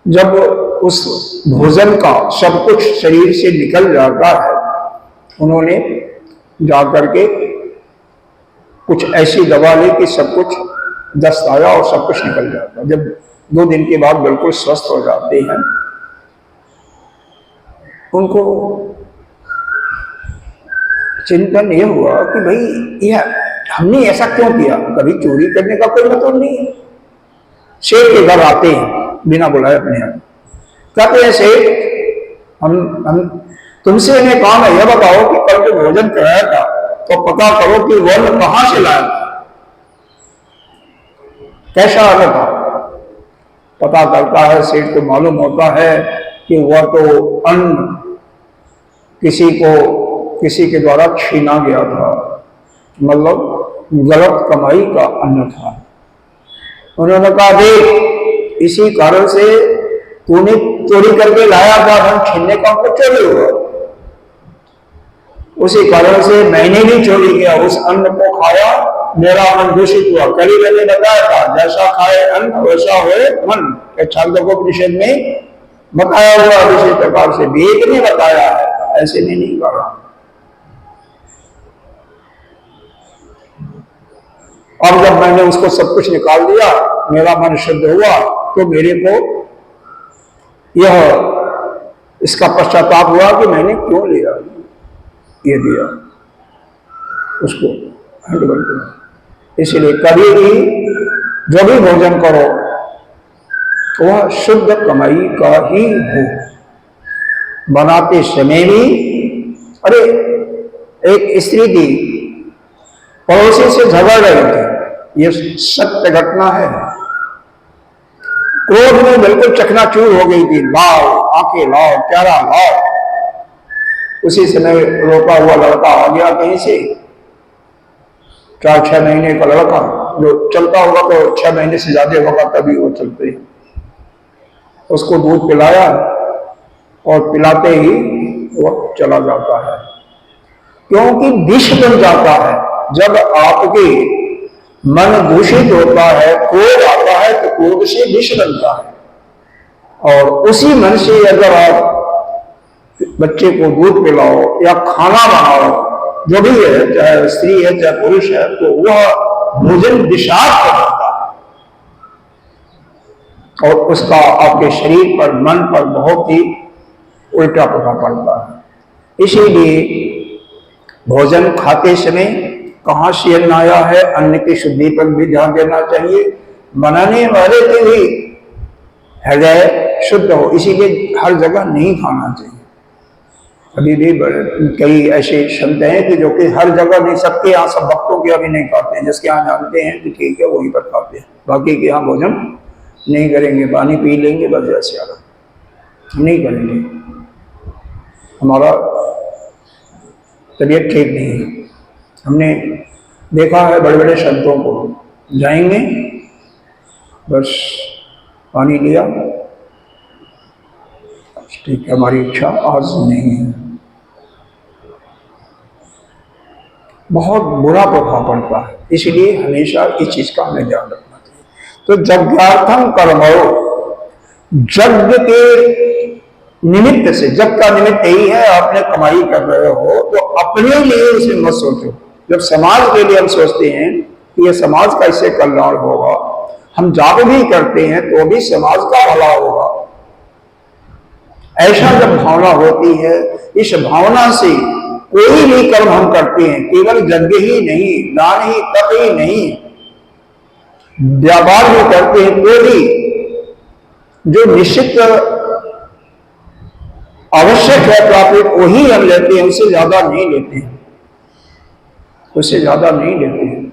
जब उस भोजन का सब कुछ शरीर से निकल जाता है, उन्होंने जाकर के कुछ ऐसी दवा ली कि सब कुछ दस्त आया और सब कुछ निकल जाता। जब 2 दिन के बाद बिल्कुल स्वस्थ हो जाते हैं, उनको चिंतन ये हुआ कि भाई यह हमने ऐसा क्यों किया। कभी चोरी करने का कोई मतलब नहीं है। सेठ के घर आते हैं बिना बुलाए अपने यहाँ, कहते हैं सेठ हम तुमसे इन्हें काम है, यह बताओ कि कल जो भोजन कराया था तो पता करो कि वर्ण कहां से लाया था, कैसा आया था। पता करता है, सेठ को मालूम होता है कि वह तो अन्न किसी के द्वारा छीना गया था, मतलब गलत कमाई का अन्न था। उन्होंने कहा देख, इसी कारण से तूने चोरी करके लाया था धन, छीनने का मतलब चोरी हुआ, उसी कारण से मैंने भी चोरी किया, उस अन्न को खाया, मेरा मन दूषित हुआ। कल ही मैंने बताया था, जैसा खाए अन्न वैसा होए मन, छांदोग्योपनिषद में बताया हुआ इसी प्रकार से वेद ने बताया है, ऐसे में नहीं कर रहा। अब जब मैंने उसको सब कुछ निकाल दिया, मेरा मन शुद्ध हुआ, तो मेरे को यह इसका पश्चाताप हुआ कि मैंने क्यों लिया, ये दिया उसको हैंडल करो। इसलिए कभी भी जो भी भोजन करो वह शुद्ध कमाई का ही हो। बनाते समय भी, अरे एक स्त्री थी, पड़ोसी से झगड़ रही थी, यह सत्य घटना है, क्रोध में बिल्कुल चकनाचूर हो गई थी, लाओ आके लाओ, प्यारा लाओ। उसी समय रोता हुआ लड़का आ गया कहीं से, 4-6 महीने का लड़का, जो चलता होगा तो 6 महीने से ज्यादा होगा तभी वो चलते हैं। उसको दूध पिलाया और पिलाते ही वो चला जाता है, क्योंकि विष बन जाता है। जब आपके मन दूषित होता है, क्रोध आता है, तो क्रोध से विष बनता है। और उसी मन से अगर आप बच्चे को दूध पिलाओ या खाना बनाओ, जो भी है, चाहे स्त्री है चाहे पुरुष है, तो वह भोजन विषाक्त होता है और उसका आपके शरीर पर, मन पर बहुत ही उल्टा प्रभाव पड़ता है। इसीलिए भोजन खाते समय कहाँ से अन्न आया है, अन्न की शुद्धि पर भी ध्यान देना चाहिए। बनाने वाले के भी हृदय शुद्ध हो, इसीलिए हर जगह नहीं खाना चाहिए। अभी भी कई ऐसे संत हैं कि जो कि हर जगह नहीं, सबके यहाँ, सब भक्तों के यहाँ भी नहीं खाते हैं। जिसके यहाँ जानते हैं कि ठीक है वहीं पर खाते हैं, बाकी के यहाँ भोजन नहीं करेंगे, पानी पी लेंगे बस, जैसे आगे नहीं करेंगे। हमारा तबीयत ठीक नहीं है, हमने देखा है बड़े बड़े संतों को, जाएंगे बस पानी लिया, ठीक है हमारी इच्छा आज नहीं है, बहुत बुरा प्रभाव पड़ता है। इसलिए हमेशा इस चीज का हमें ध्यान रखना चाहिए। तो यज्ञार्थम कर्मो, यज्ञ के निमित्त से, जब का निमित्त यही है, आपने कमाई कर रहे हो तो अपने लिए उसे मत सोचो। जब समाज के लिए हम सोचते हैं कि यह समाज का इससे कल्याण होगा, हम जाप भी करते हैं तो भी समाज का भला होगा, ऐसा जब भावना होती है, इस भावना से कोई भी कर्म हम करते हैं, केवल यज्ञ ही नहीं, दान ही, तप ही नहीं, व्यापार भी करते हैं तो भी जो निश्चित आवश्यक है प्राप्त वही हम लेते हैं, उससे ज्यादा नहीं लेते हैं, उससे ज्यादा नहीं लेते हैं।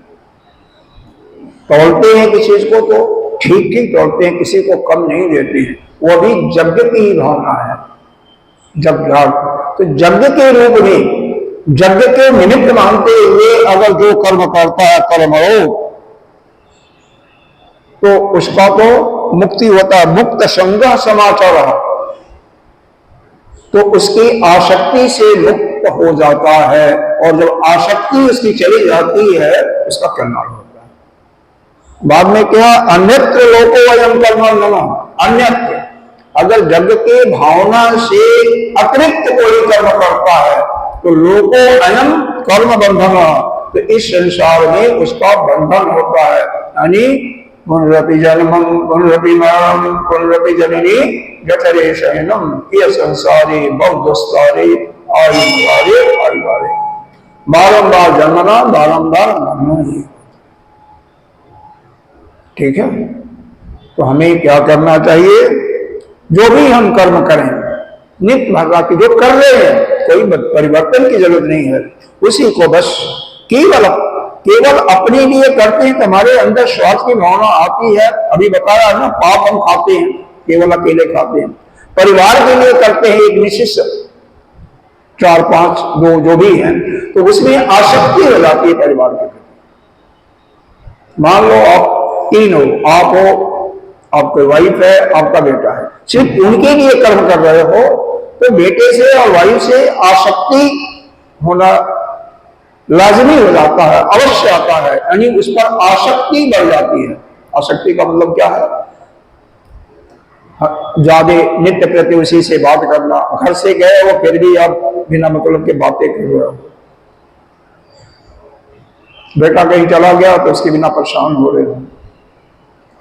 तोड़ते हैं किसी चीज को तो ठीक ठीक तोड़ते हैं, किसी को कम नहीं देते हैं, वो भी यज्ञ की ही भावना है। जब तो यज्ञ के रूप में, यज्ञ के निमित्त मानते हुए अगर जो कर्म करता है कर्मणो, तो उसका तो मुक्ति होता है। मुक्त संग समाचार, तो उसकी आसक्ति से मुक्त हो जाता है, और जब आसक्ति उसकी चली जाती है उसका कल्याण होता है। बाद में क्या, अन्यत्र लोको वयम कर्म नमः, अन्यत्र, अगर यज्ञ के भावना से अतिरिक्त कोई कर्म करता है तो लोको अयम कर्म बंधन, तो इस संसार में उसका बंधन होता है। यानी पुनरपि जन्मं पुनरपि मरणं पुनरपि जननी जठरे शयनम, ये संसारे बहुदुस्तारे आयुवारे, बारंबार जन्मना बारंबार मरना ही। ठीक है, तो हमें क्या करना चाहिए, जो भी हम कर्म करें नित्य भगवान की जो कर रहे हैं, कोई परिवर्तन की जरूरत नहीं है, उसी को बस केवल अपने लिए करते हैं तो हमारे अंदर स्वार्थ की भावना आती है। अभी बताया ना, पाप हम खाते हैं, केवल अकेले खाते हैं। परिवार के लिए करते हैं एक निश्चित 4 5 2 जो भी हैं, तो उसमें आसक्ति हो जाती है परिवार के प्रति। मान लो आप 3 हो, आप हो, आपकी वाइफ है, आपका बेटा है, सिर्फ उनके लिए कर्म कर रहे हो, तो बेटे से और वाइफ से आसक्ति होना लाजमी हो जाता है, अवश्य आता है, यानी उस पर आसक्ति बढ़ जाती है। आसक्ति का मतलब क्या है? ज्यादा नित्य प्रति उसी से बात करना, घर से गए वो फिर भी आप बिना मतलब के बातें कर रहे हो। बेटा कहीं चला गया तो उसके बिना परेशान हो रहे हो,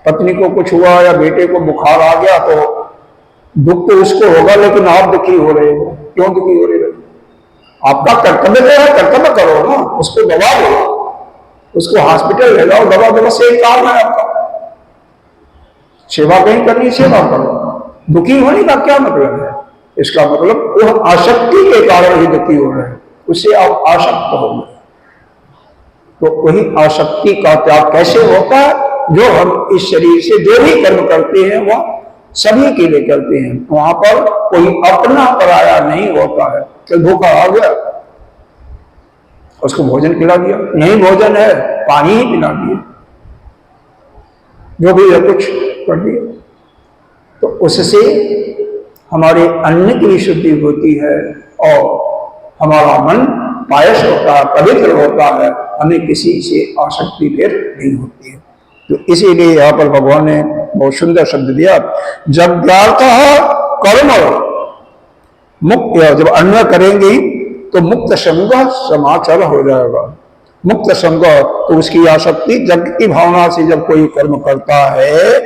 पत्नी को कुछ हुआ या बेटे को बुखार आ गया तो दुख तो उसको होगा, लेकिन आप दुखी हो रहे हो। क्यों दुखी हो रहे हो? आपका कर्तव्य तो है, कर्तव्य करो ना, उसको दवा दो, उसको हॉस्पिटल ले जाओ, दवा दो, से काम है आपका। सेवा कहीं करनी, सेवा करो। दुखी होने का क्या मतलब है? इसका मतलब वह आसक्ति के कारण ही दुखी हो रहे हैं, उससे आप आसक्त हो गए। तो वही आसक्ति का त्याग कैसे होता है? जो हम इस शरीर से जो भी कर्म करते हैं वह सभी के लिए करते हैं, वहां पर कोई अपना पराया नहीं होता है। कि भूखा आ गया, उसको भोजन खिला दिया, नहीं भोजन है पानी ही पिला दिया, जो भी है कुछ कर दिया, तो उससे हमारे अन्न की शुद्धि होती है और हमारा मन पायस होता है, पवित्र होता है, हमें किसी से आसक्ति फिर नहीं होती है। तो इसीलिए यहाँ पर भगवान ने बहुत सुंदर शब्द दिया, जज्ञार्थ कर्म मुक्त, जब अन्न करेंगे तो मुक्त संग समाचार हो जाएगा। मुक्त संग, तो उसकी आसक्ति यज्ञ की भावना से जब कोई कर्म करता है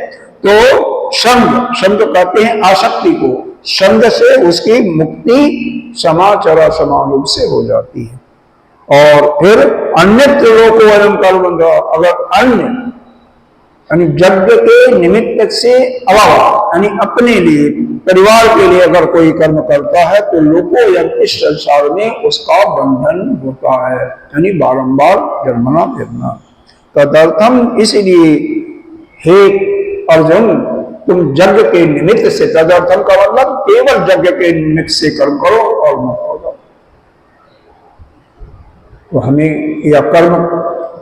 तो संग, संग कहते हैं आसक्ति को, संग से उसकी मुक्ति समाचार समान रूप से हो जाती है। और फिर अन्यत्र लोको अयम कर्म, अगर अन्य यानी यज्ञ के निमित्त से अलावा, यानी अपने लिए, परिवार के लिए अगर कोई कर्म करता है तो लोको यज्ञ इस संसार में उसका बंधन होता है, यानी बारंबार जन्मना फिरना। तदर्थम, इसलिए हे अर्जुन, तुम यज्ञ के निमित्त से, तदर्थम का मतलब केवल यज्ञ के निमित्त से कर्म करो और मुक्त हो जाओ। तो हमें यह कर्म,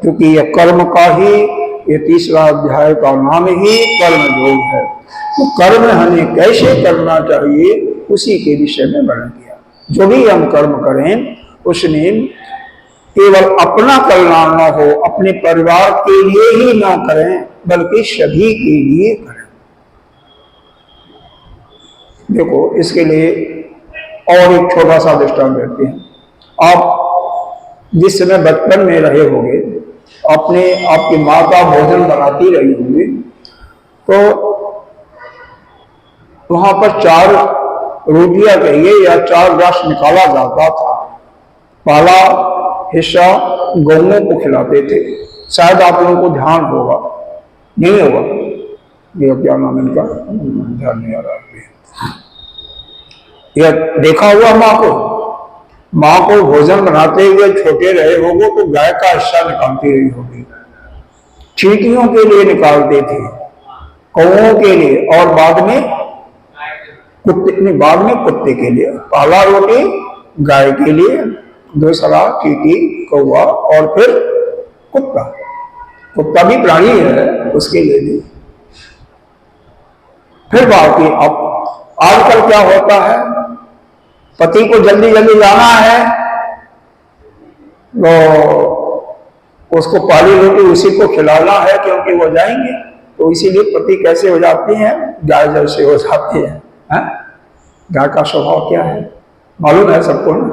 क्योंकि यह कर्म का ही, ये 30वां अध्याय का नाम ही कर्म योग है, तो कर्म हमें कैसे करना चाहिए उसी के विषय में वर्णन किया। जो भी हम कर्म करें उसमें केवल अपना कल्याण न हो, अपने परिवार के लिए ही ना करें, बल्कि सभी के लिए करें। देखो, इसके लिए और एक छोटा सा दृष्टांत देते हैं। आप जिस समय बचपन में रहे होंगे, आपकी माता भोजन बनाती रही होंगी, तो वहां पर 4 रोटियां कहिए या 4 ग्रास निकाला जाता था। पहला हिस्सा गौओं को खिलाते थे, शायद आप लोगों को ध्यान होगा, नहीं होगा, ये क्या नाम इनका ध्यान नहीं आ रहा है। यह देखा हुआ माँ को भोजन बनाते हुए छोटे रहे होंगे तो गाय का हिस्सा निकालती रही होगी, चींटियों के लिए निकालते थे, कौओं के लिए, और बाद में कुत्ते के लिए। पहला रोटी गाय के लिए, दूसरा चींटी, कौआ, और फिर कुत्ता भी प्राणी है, उसके लिए भी। फिर बाकी अब आजकल क्या होता है, पति को जल्दी जल्दी जाना है तो उसको पहली रोटी उसी को खिलाना है, क्योंकि वो जाएंगे, तो इसीलिए पति कैसे हो जाती हैं, गाय जैसे हो जाती है। गाय का स्वभाव क्या है मालूम है सबको ना।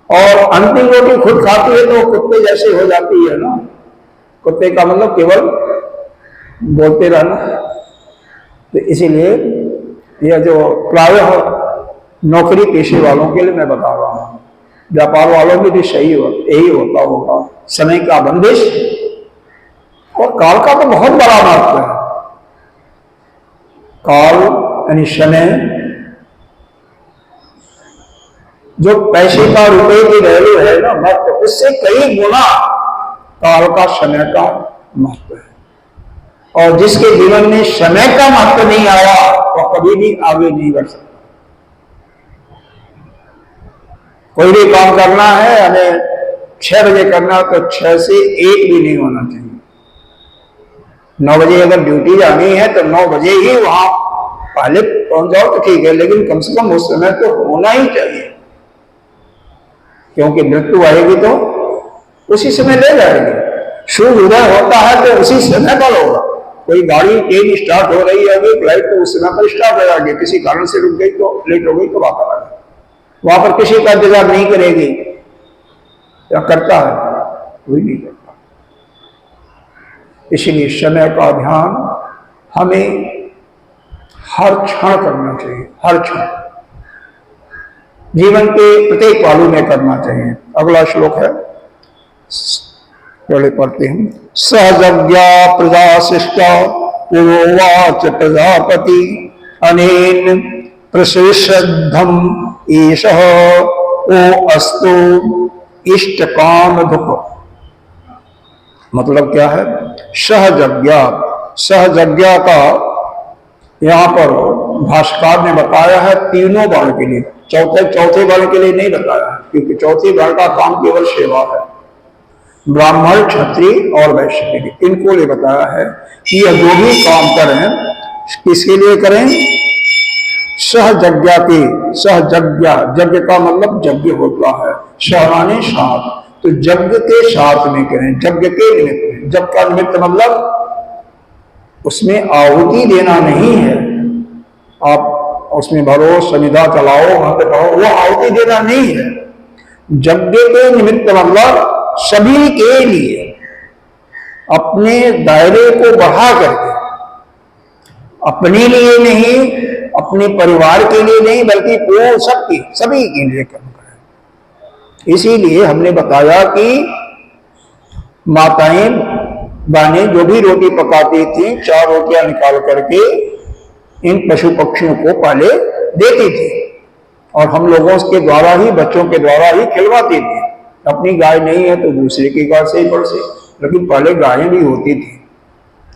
और अंतिम रोटी खुद खाती है तो कुत्ते जैसे हो जाती है ना। कुत्ते का मतलब केवल बोलते रहना। तो इसीलिए यह जो प्रायः नौकरी पेशे वालों के लिए मैं बता रहा हूं, व्यापार वालों में भी यही होता होगा, समय का बंदिश और काल का तो बहुत बड़ा महत्व है। काल यानी समय, जो पैसे का, रुपए की वैल्यू है ना महत्व, उससे कई गुना काल का, समय का महत्व है। और जिसके जीवन में समय का महत्व नहीं आया वो कभी भी आगे नहीं बढ़ सकता। कोई भी काम करना है हमें 6 बजे करना, तो 6 से 1 भी नहीं होना चाहिए। 9 बजे अगर ड्यूटी जानी है तो 9 बजे ही वहां पहले पहुंच जाओ तो ठीक है, लेकिन कम से कम उस समय तो होना ही चाहिए, क्योंकि मृत्यु आएगी तो उसी समय ले जाएगी। सूर्य उदय होता है तो उसी समय पर होगा। कोई गाड़ी ट्रेन स्टार्ट हो रही है अभी फ्लाइट, तो उस समय पर स्टार्ट हो जाएगी, किसी कारण से रुक गई तो लेट हो गई तो वापस आ गई, वहां पर किसी का इंतजार नहीं करेगी। या करता है? कोई नहीं करता। इसलिए समय का ध्यान हमें हर क्षण करना चाहिए, हर क्षण जीवन के प्रत्येक पहलू में करना चाहिए। अगला श्लोक है, पहले पढ़ते हैं। सहजज्ञा प्रजा शिष्टा पूर्वोवाच प्रजापति अनेन प्रशिषद्धम ईशः ओ अस्तु इष्ट काम धुप। मतलब क्या है? सहजज्ञा, सहजज्ञा का यहां पर भाष्यकार ने बताया है तीनों वर्ण के लिए, चौथे वर्ण के लिए नहीं बताया है, क्योंकि चौथे वर्ण का काम केवल सेवा है। ब्राह्मण, क्षत्रिय और वैश्य, इनको लिए बताया है कि यह जो भी काम करें किसके लिए करें? सहजज्ञा के, सहजज्ञा, यज्ञ का मतलब यज्ञ होता है, सहमाने साथ, तो यज्ञ के साथ में करें, यज्ञ के निमित्त। जब का निमित्त मतलब उसमें आहुति देना नहीं है, आप उसमें भरो, समिधा चलाओ, वहां पे कहो, वो आहुति देना नहीं है। यज्ञ के निमित्त मतलब सभी के लिए, अपने दायरे को बढ़ा करके, अपने लिए नहीं, अपने परिवार के लिए नहीं, बल्कि वो सबकी, सभी के लिए काम करें। इसीलिए हमने बताया कि माताएं बाने जो भी रोटी पकाती थी, 4 रोटियां निकाल करके इन पशु पक्षियों को पहले देती थी, और हम लोगों के द्वारा ही, बच्चों के द्वारा ही खिलवाती थी। अपनी गाय नहीं है तो दूसरे की गाय से ही बढ़ से, लेकिन पहले गायें भी होती थी,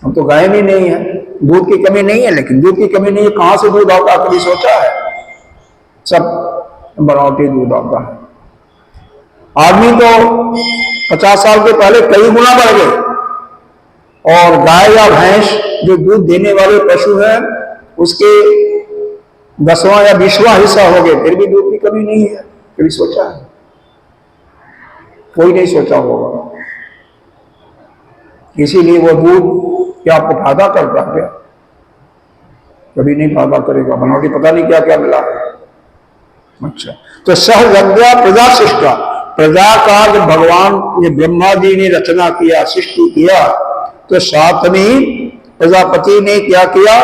हम तो गायें भी नहीं है। दूध की कमी नहीं है, लेकिन दूध की कमी नहीं है, कहां से दूध आता कभी सोचा है? सब बनावटी दूध आता है। आदमी तो 50 साल के पहले कई गुना बढ़ गए, और गाय या भैंस जो दूध देने वाले पशु हैं उसके 10वां या 20वां हिस्सा हो गए, फिर भी दूध की कमी नहीं है। कभी सोचा है? कोई नहीं सोचा होगा। इसीलिए वो दूध क्या आपको फायदा करता है? क्या कभी नहीं फायदा करेगा, बनावटी पता नहीं क्या क्या मिला है। अच्छा, तो सहजज्ञा प्रजा शिष्टा, प्रजा का जब भगवान ये ब्रह्मा जी ने रचना किया, सृष्टि किया, तो साथ में प्रजापति ने क्या किया?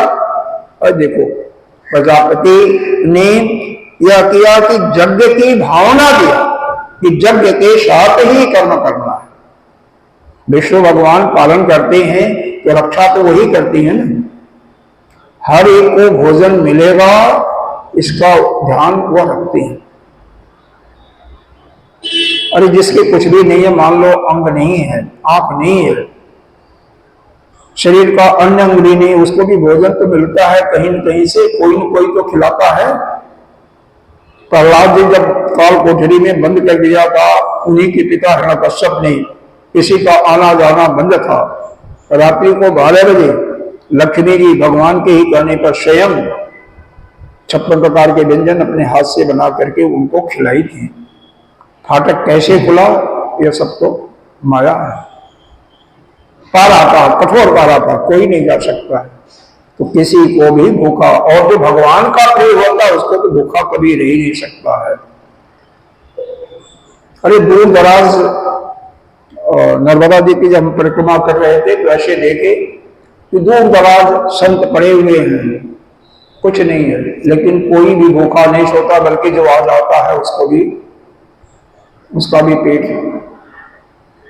और देखो, प्रजापति ने यह किया कि यज्ञ की भावना दिया कि यज्ञ के साथ ही कर्म करना है। विष्णु भगवान पालन करते हैं तो रक्षा तो वही करती है ना, हर एक को भोजन मिलेगा इसका ध्यान वो रखते हैं। अरे जिसके कुछ भी नहीं है, मान लो अंग नहीं है, आंख नहीं है, शरीर का अन्य अंग भी नहीं, उसको भी भोजन तो मिलता है कहीं न कहीं से, कोई न कोई तो खिलाता है। प्रहलाद जी जब काल कोठरी में बंद कर दिया था, उन्हीं के पिता हिरण्यकश्यप ने, किसी का आना जाना बंद था, रात्रि को 12 बजे लक्ष्मी जी भगवान के ही कहने पर स्वयं 56 प्रकार के व्यंजन अपने हाथ से बना करके उनको खिलाई थी। फाटक कैसे खुला, यह सब तो माया है। पारा था, कठोर पारा था, कोई नहीं जा सकता है। तो किसी को भी भूखा, और जो भगवान का प्रिय होता है उसको तो भूखा कभी रह नहीं सकता है। अरे दूर दराज नर्मदा जी की जब हम परिक्रमा कर रहे थे तो ऐसे देखे कि दूर दराज संत पड़े हुए हैं, कुछ नहीं है, लेकिन कोई भी भूखा नहीं सोता, बल्कि जो आ जाता है उसको भी, उसका भी पेट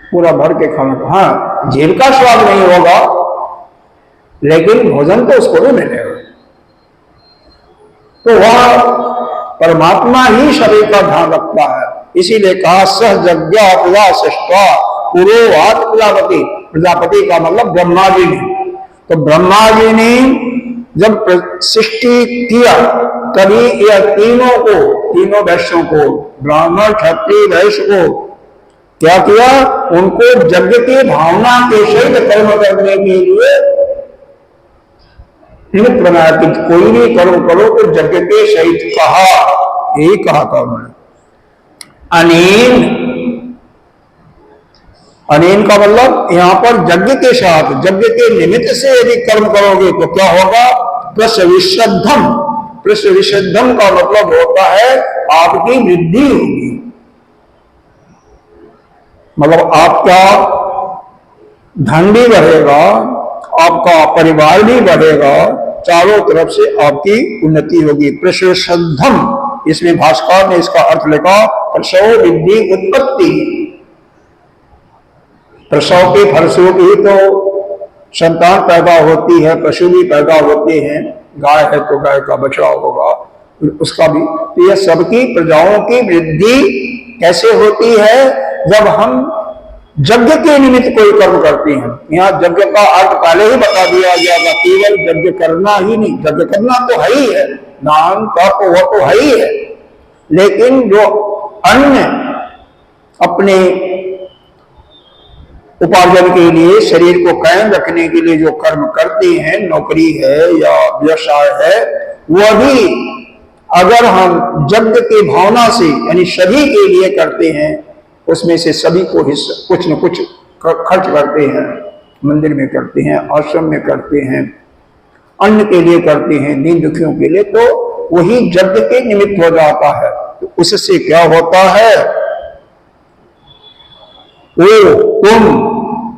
पूरा भर के खाना। हाँ, जेल का स्वाद नहीं होगा, लेकिन भोजन तो उसको भी मिलेगा। तो वह परमात्मा ही शरीर का ध्यान रखता है। इसीलिए कहा सहजज्ञा प्रजा शिष्टा पुरोवाच प्रजापति, प्रजापति का मतलब ब्रह्मा जी ने। तो ब्रह्मा जी ने जब सृष्टि किया तभी यह तीनों वैश्यों को, ब्राह्मण क्षत्रिय वैश्य को क्या किया, उनको यज्ञ की भावना के सहित कर्म करने के लिए निमित्त बनाया कि कोई भी कर्म करो तो यज्ञ के सहित कहा, यही कहा था उन्होंने। अनेन का मतलब यहां पर यज्ञ के साथ, यज्ञ के निमित्त से यदि कर्म करोगे तो क्या होगा, प्रसविशद्धम। प्रसविशद्धम का मतलब होता है आपकी वृद्धि होगी, मतलब आपका धन भी बढ़ेगा, आपका परिवार भी बढ़ेगा, चारों तरफ से आपकी उन्नति होगी। प्रसविशद्धम, इसमें भास्कर ने इसका अर्थ लिखा प्रसव वृद्धि उत्पत्ति। प्रसव के फलस्वरूप ही तो संतान पैदा होती है, पशु भी पैदा होते हैं, गाय है तो गाय का बछड़ा होगा, उसका भी। तो यह सबकी प्रजाओं की वृद्धि कैसे होती है, जब हम यज्ञ के निमित्त कोई कर्म करते हैं। यहाँ यज्ञ का अर्थ पहले ही बता दिया गया था, केवल यज्ञ करना ही नहीं, यज्ञ करना तो है ही है, दान तप वो तो है ही है, लेकिन जो अन्य अपने उपार्जन के लिए, शरीर को कायम रखने के लिए जो कर्म करते हैं, नौकरी है या व्यवसाय है, वह भी अगर हम यज्ञ की भावना से यानी सभी के लिए करते हैं, उसमें से सभी को हिस्सा कुछ न कुछ खर्च करते हैं, मंदिर में करते हैं, आश्रम में करते हैं, अन्न के लिए करते हैं, दीन दुखियों के लिए, तो वही यज्ञ के निमित्त हो जाता है। तो उससे क्या होता है, वो तुम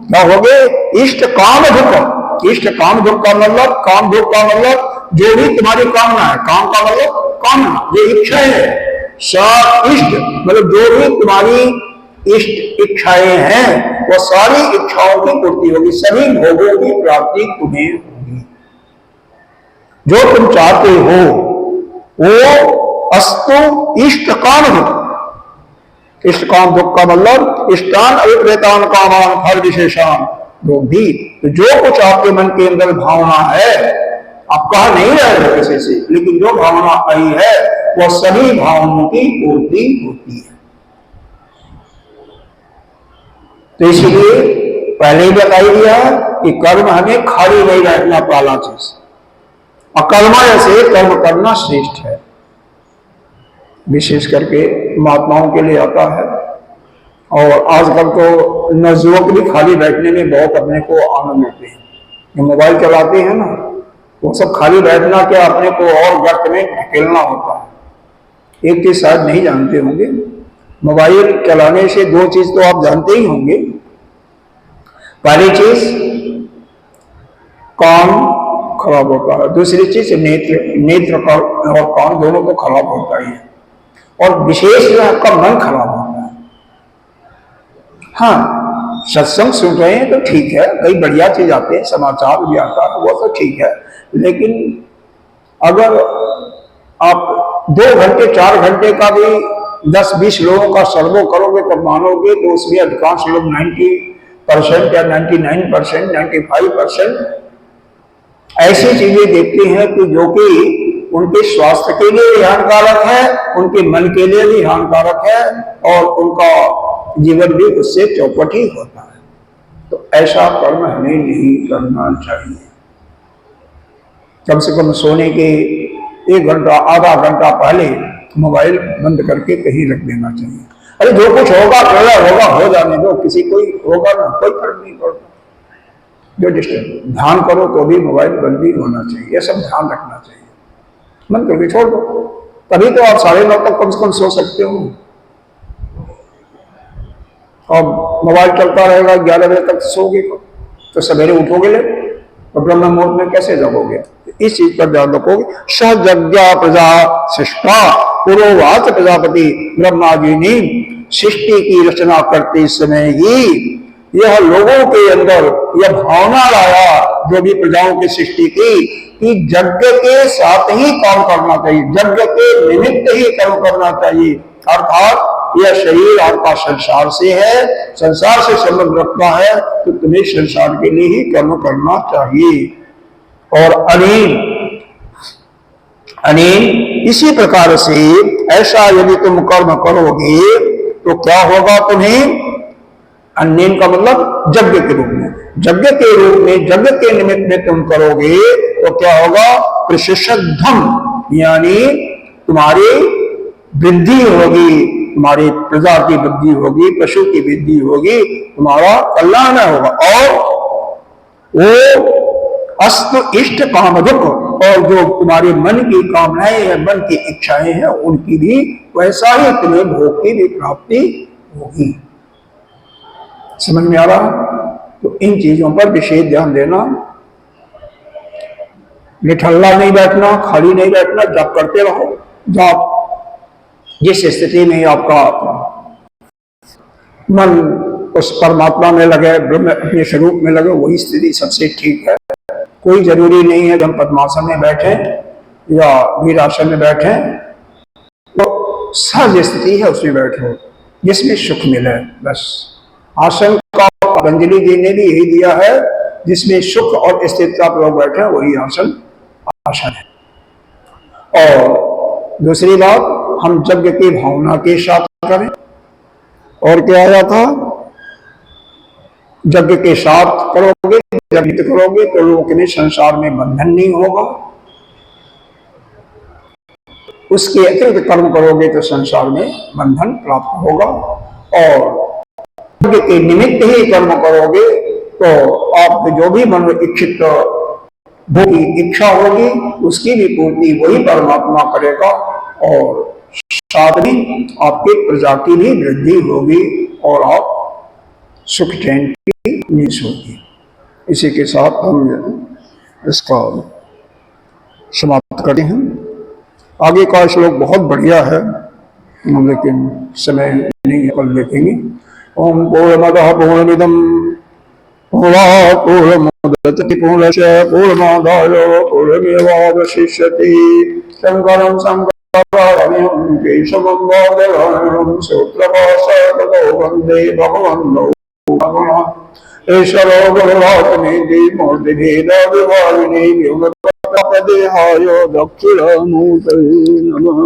क्या हो गए, इष्ट काम दुख। इष्ट काम दुख का मतलब, काम दुख का मतलब जो भी तुम्हारी कामना है, काम का मतलब कामना, जो इच्छा है, इष्ट मतलब जो भी तुम्हारी इष्ट इच्छाएं हैं, वो सारी इच्छाओं की पूर्ति होगी, सभी भोगों की प्राप्ति तुम्हें होगी। जो तुम चाहते हो वो अस्तु इष्ट काम दुख। इष्ट काम दुख का मतलब इष्टान अभिप्रेतान कामान फल विशेषान दुख भी। तो जो कुछ आपके मन के अंदर भावना है, आप कहा नहीं रहे हो किसी से, लेकिन जो भावना आई है वह सभी भावनाओं की पूर्ति होती है। तो इसलिए पहले ही बताई दिया कि कर्म हमें खाली नहीं रहना, पहला चीज। अकर्मण्य से कर्म करना श्रेष्ठ है, विशेष करके महात्माओं के लिए आता है। और आजकल तो नवयुवक भी खाली बैठने में बहुत अपने को आनंद लेते हैं, जो मोबाइल चलाते हैं ना, वो सब खाली बैठना क्या अपने को और गर्त में ढकेलना होता है। एक चीज शायद नहीं जानते होंगे, मोबाइल चलाने से दो चीज तो आप जानते ही होंगे। पहली चीज कान खराब होता है, दूसरी चीज नेत्र और कान दोनों को खराब होता ही है, और विशेष में आपका मन खराब होता है। हाँ, सत्संग सुन रहे हैं तो ठीक है, कई बढ़िया चीज आते हैं, समाचार भी आता है, वो तो ठीक है, लेकिन अगर आप 2 घंटे 4 घंटे का भी 10-20 लोगों का सर्वे करोगे तब मानोगे तो उसमें अधिकांश लोग 90% या 99%, 95% ऐसी चीजें देखते हैं कि जो कि उनके स्वास्थ्य के लिए भी हानिकारक है, उनके मन के लिए भी हानिकारक है, और उनका जीवन भी उससे चौपट ही होता है। तो ऐसा कर्म हमें नहीं करना चाहिए। कम से कम सोने के 1 घंटा आधा घंटा पहले मोबाइल बंद करके कहीं रख देना चाहिए। अरे जो कुछ होगा होगा, हो जाने दो, किसी कोई होगा ना, कोई फर्क नहीं पड़ता। जो डिस्टर्ब ध्यान करो तो भी मोबाइल बंद ही होना चाहिए, यह सब ध्यान रखना चाहिए। मन करके छोड़ दो, तभी तो आप 9:30 तक कम से कम सो सकते हो। और मोबाइल चलता रहेगा 11 बजे तक सोगे तो सवेरे उठोगे ले, तो ब्रह्म मुहूर्त में कैसे जगोगे? इस चीज पर ध्यान रखोगे। सहजज्ञा प्रजा शिष्टा पुरोवाच प्रजापति, ब्रह्मा जी ने सृष्टि की रचना करते समय ही यह लोगों के अंदर यह भावना लाया, जो भी प्रजाओं की सृष्टि की, कि यज्ञ के साथ ही काम करना चाहिए, यज्ञ के निमित्त ही कर्म करना चाहिए। अर्थात यह शरीर आपका संसार से है, संसार से संबंध रखता है, तो तुम्हें संसार के लिए ही कर्म करना चाहिए। और अनिल यानी इसी प्रकार से ऐसा यदि तुम कर्म करोगे तो क्या होगा तुम्हें? अन्येन का मतलब यज्ञ के रूप में, यज्ञ के रूप में, यज्ञ के निमित्त में तुम करोगे तो क्या होगा? प्रशस्धम, यानी तुम्हारी वृद्धि होगी, तुम्हारी प्रजा की वृद्धि होगी, पशु की वृद्धि होगी, तुम्हारा कल्याण होगा। और वो अस्त इष्ट कामधुक, और जो तुम्हारे मन की कामनाएं हैं, मन की इच्छाएं हैं, उनकी भी वैसा ही तुम्हें भोग की भी प्राप्ति होगी। समझ में आ रहा? तो इन चीजों पर विशेष ध्यान देना। निठल्ला नहीं बैठना, खाली नहीं बैठना, जप करते रहो। जप जिस स्थिति में आपका मन उस परमात्मा में लगे, ब्रह्म अपने स्वरूप में लगे, वही स्थिति सबसे ठीक है। कोई जरूरी नहीं है कि हम पद्मासन में बैठे या वीरासन में बैठे, तो सहज स्थिति है उसमें बैठो जिसमें सुख मिले, बस। आसन का पतंजलि जी ने भी यही दिया है, जिसमें सुख और स्थिरता पर लोग बैठे वही आसन है। और दूसरी बात, हम यज्ञ की भावना के साथ करें। और क्या आया था? यज्ञ के साथ करोगे, यज्ञ करोगे तो लोगों के संसार में बंधन नहीं होगा। उसके अतिरिक्त कर्म करोगे तो संसार में बंधन प्राप्त होगा। और यज्ञ के निमित्त ही कर्म करोगे तो आप जो भी मन इच्छित भोग की इच्छा होगी उसकी भी पूर्ति वही परमात्मा करेगा, और साथ ही आपकी प्रजा की भी वृद्धि होगी और आप सुख चैन की नींद होगी। इसी के साथ हम इसका समाप्त करते हैं। आगे का श्लोक बहुत बढ़िया है, लेकिन समय नहीं, कल देखेंगे। ओम पूर्णमदः पूर्णमिदं पूर्णात् पूर्णमुदच्यते पूर्णस्य पूर्णमादाय पूर्णमेवावशिष्यते। शंकरं शंकराचार्यं केशवं बादरायणं सूत्रभाष्यकृतौ वन्दे भगवन्तौ ईश्वरो गुरुरात्मेति मूर्तिभेदविभागिने व्योमदेहाय दक्षिणामूर्तये नमः।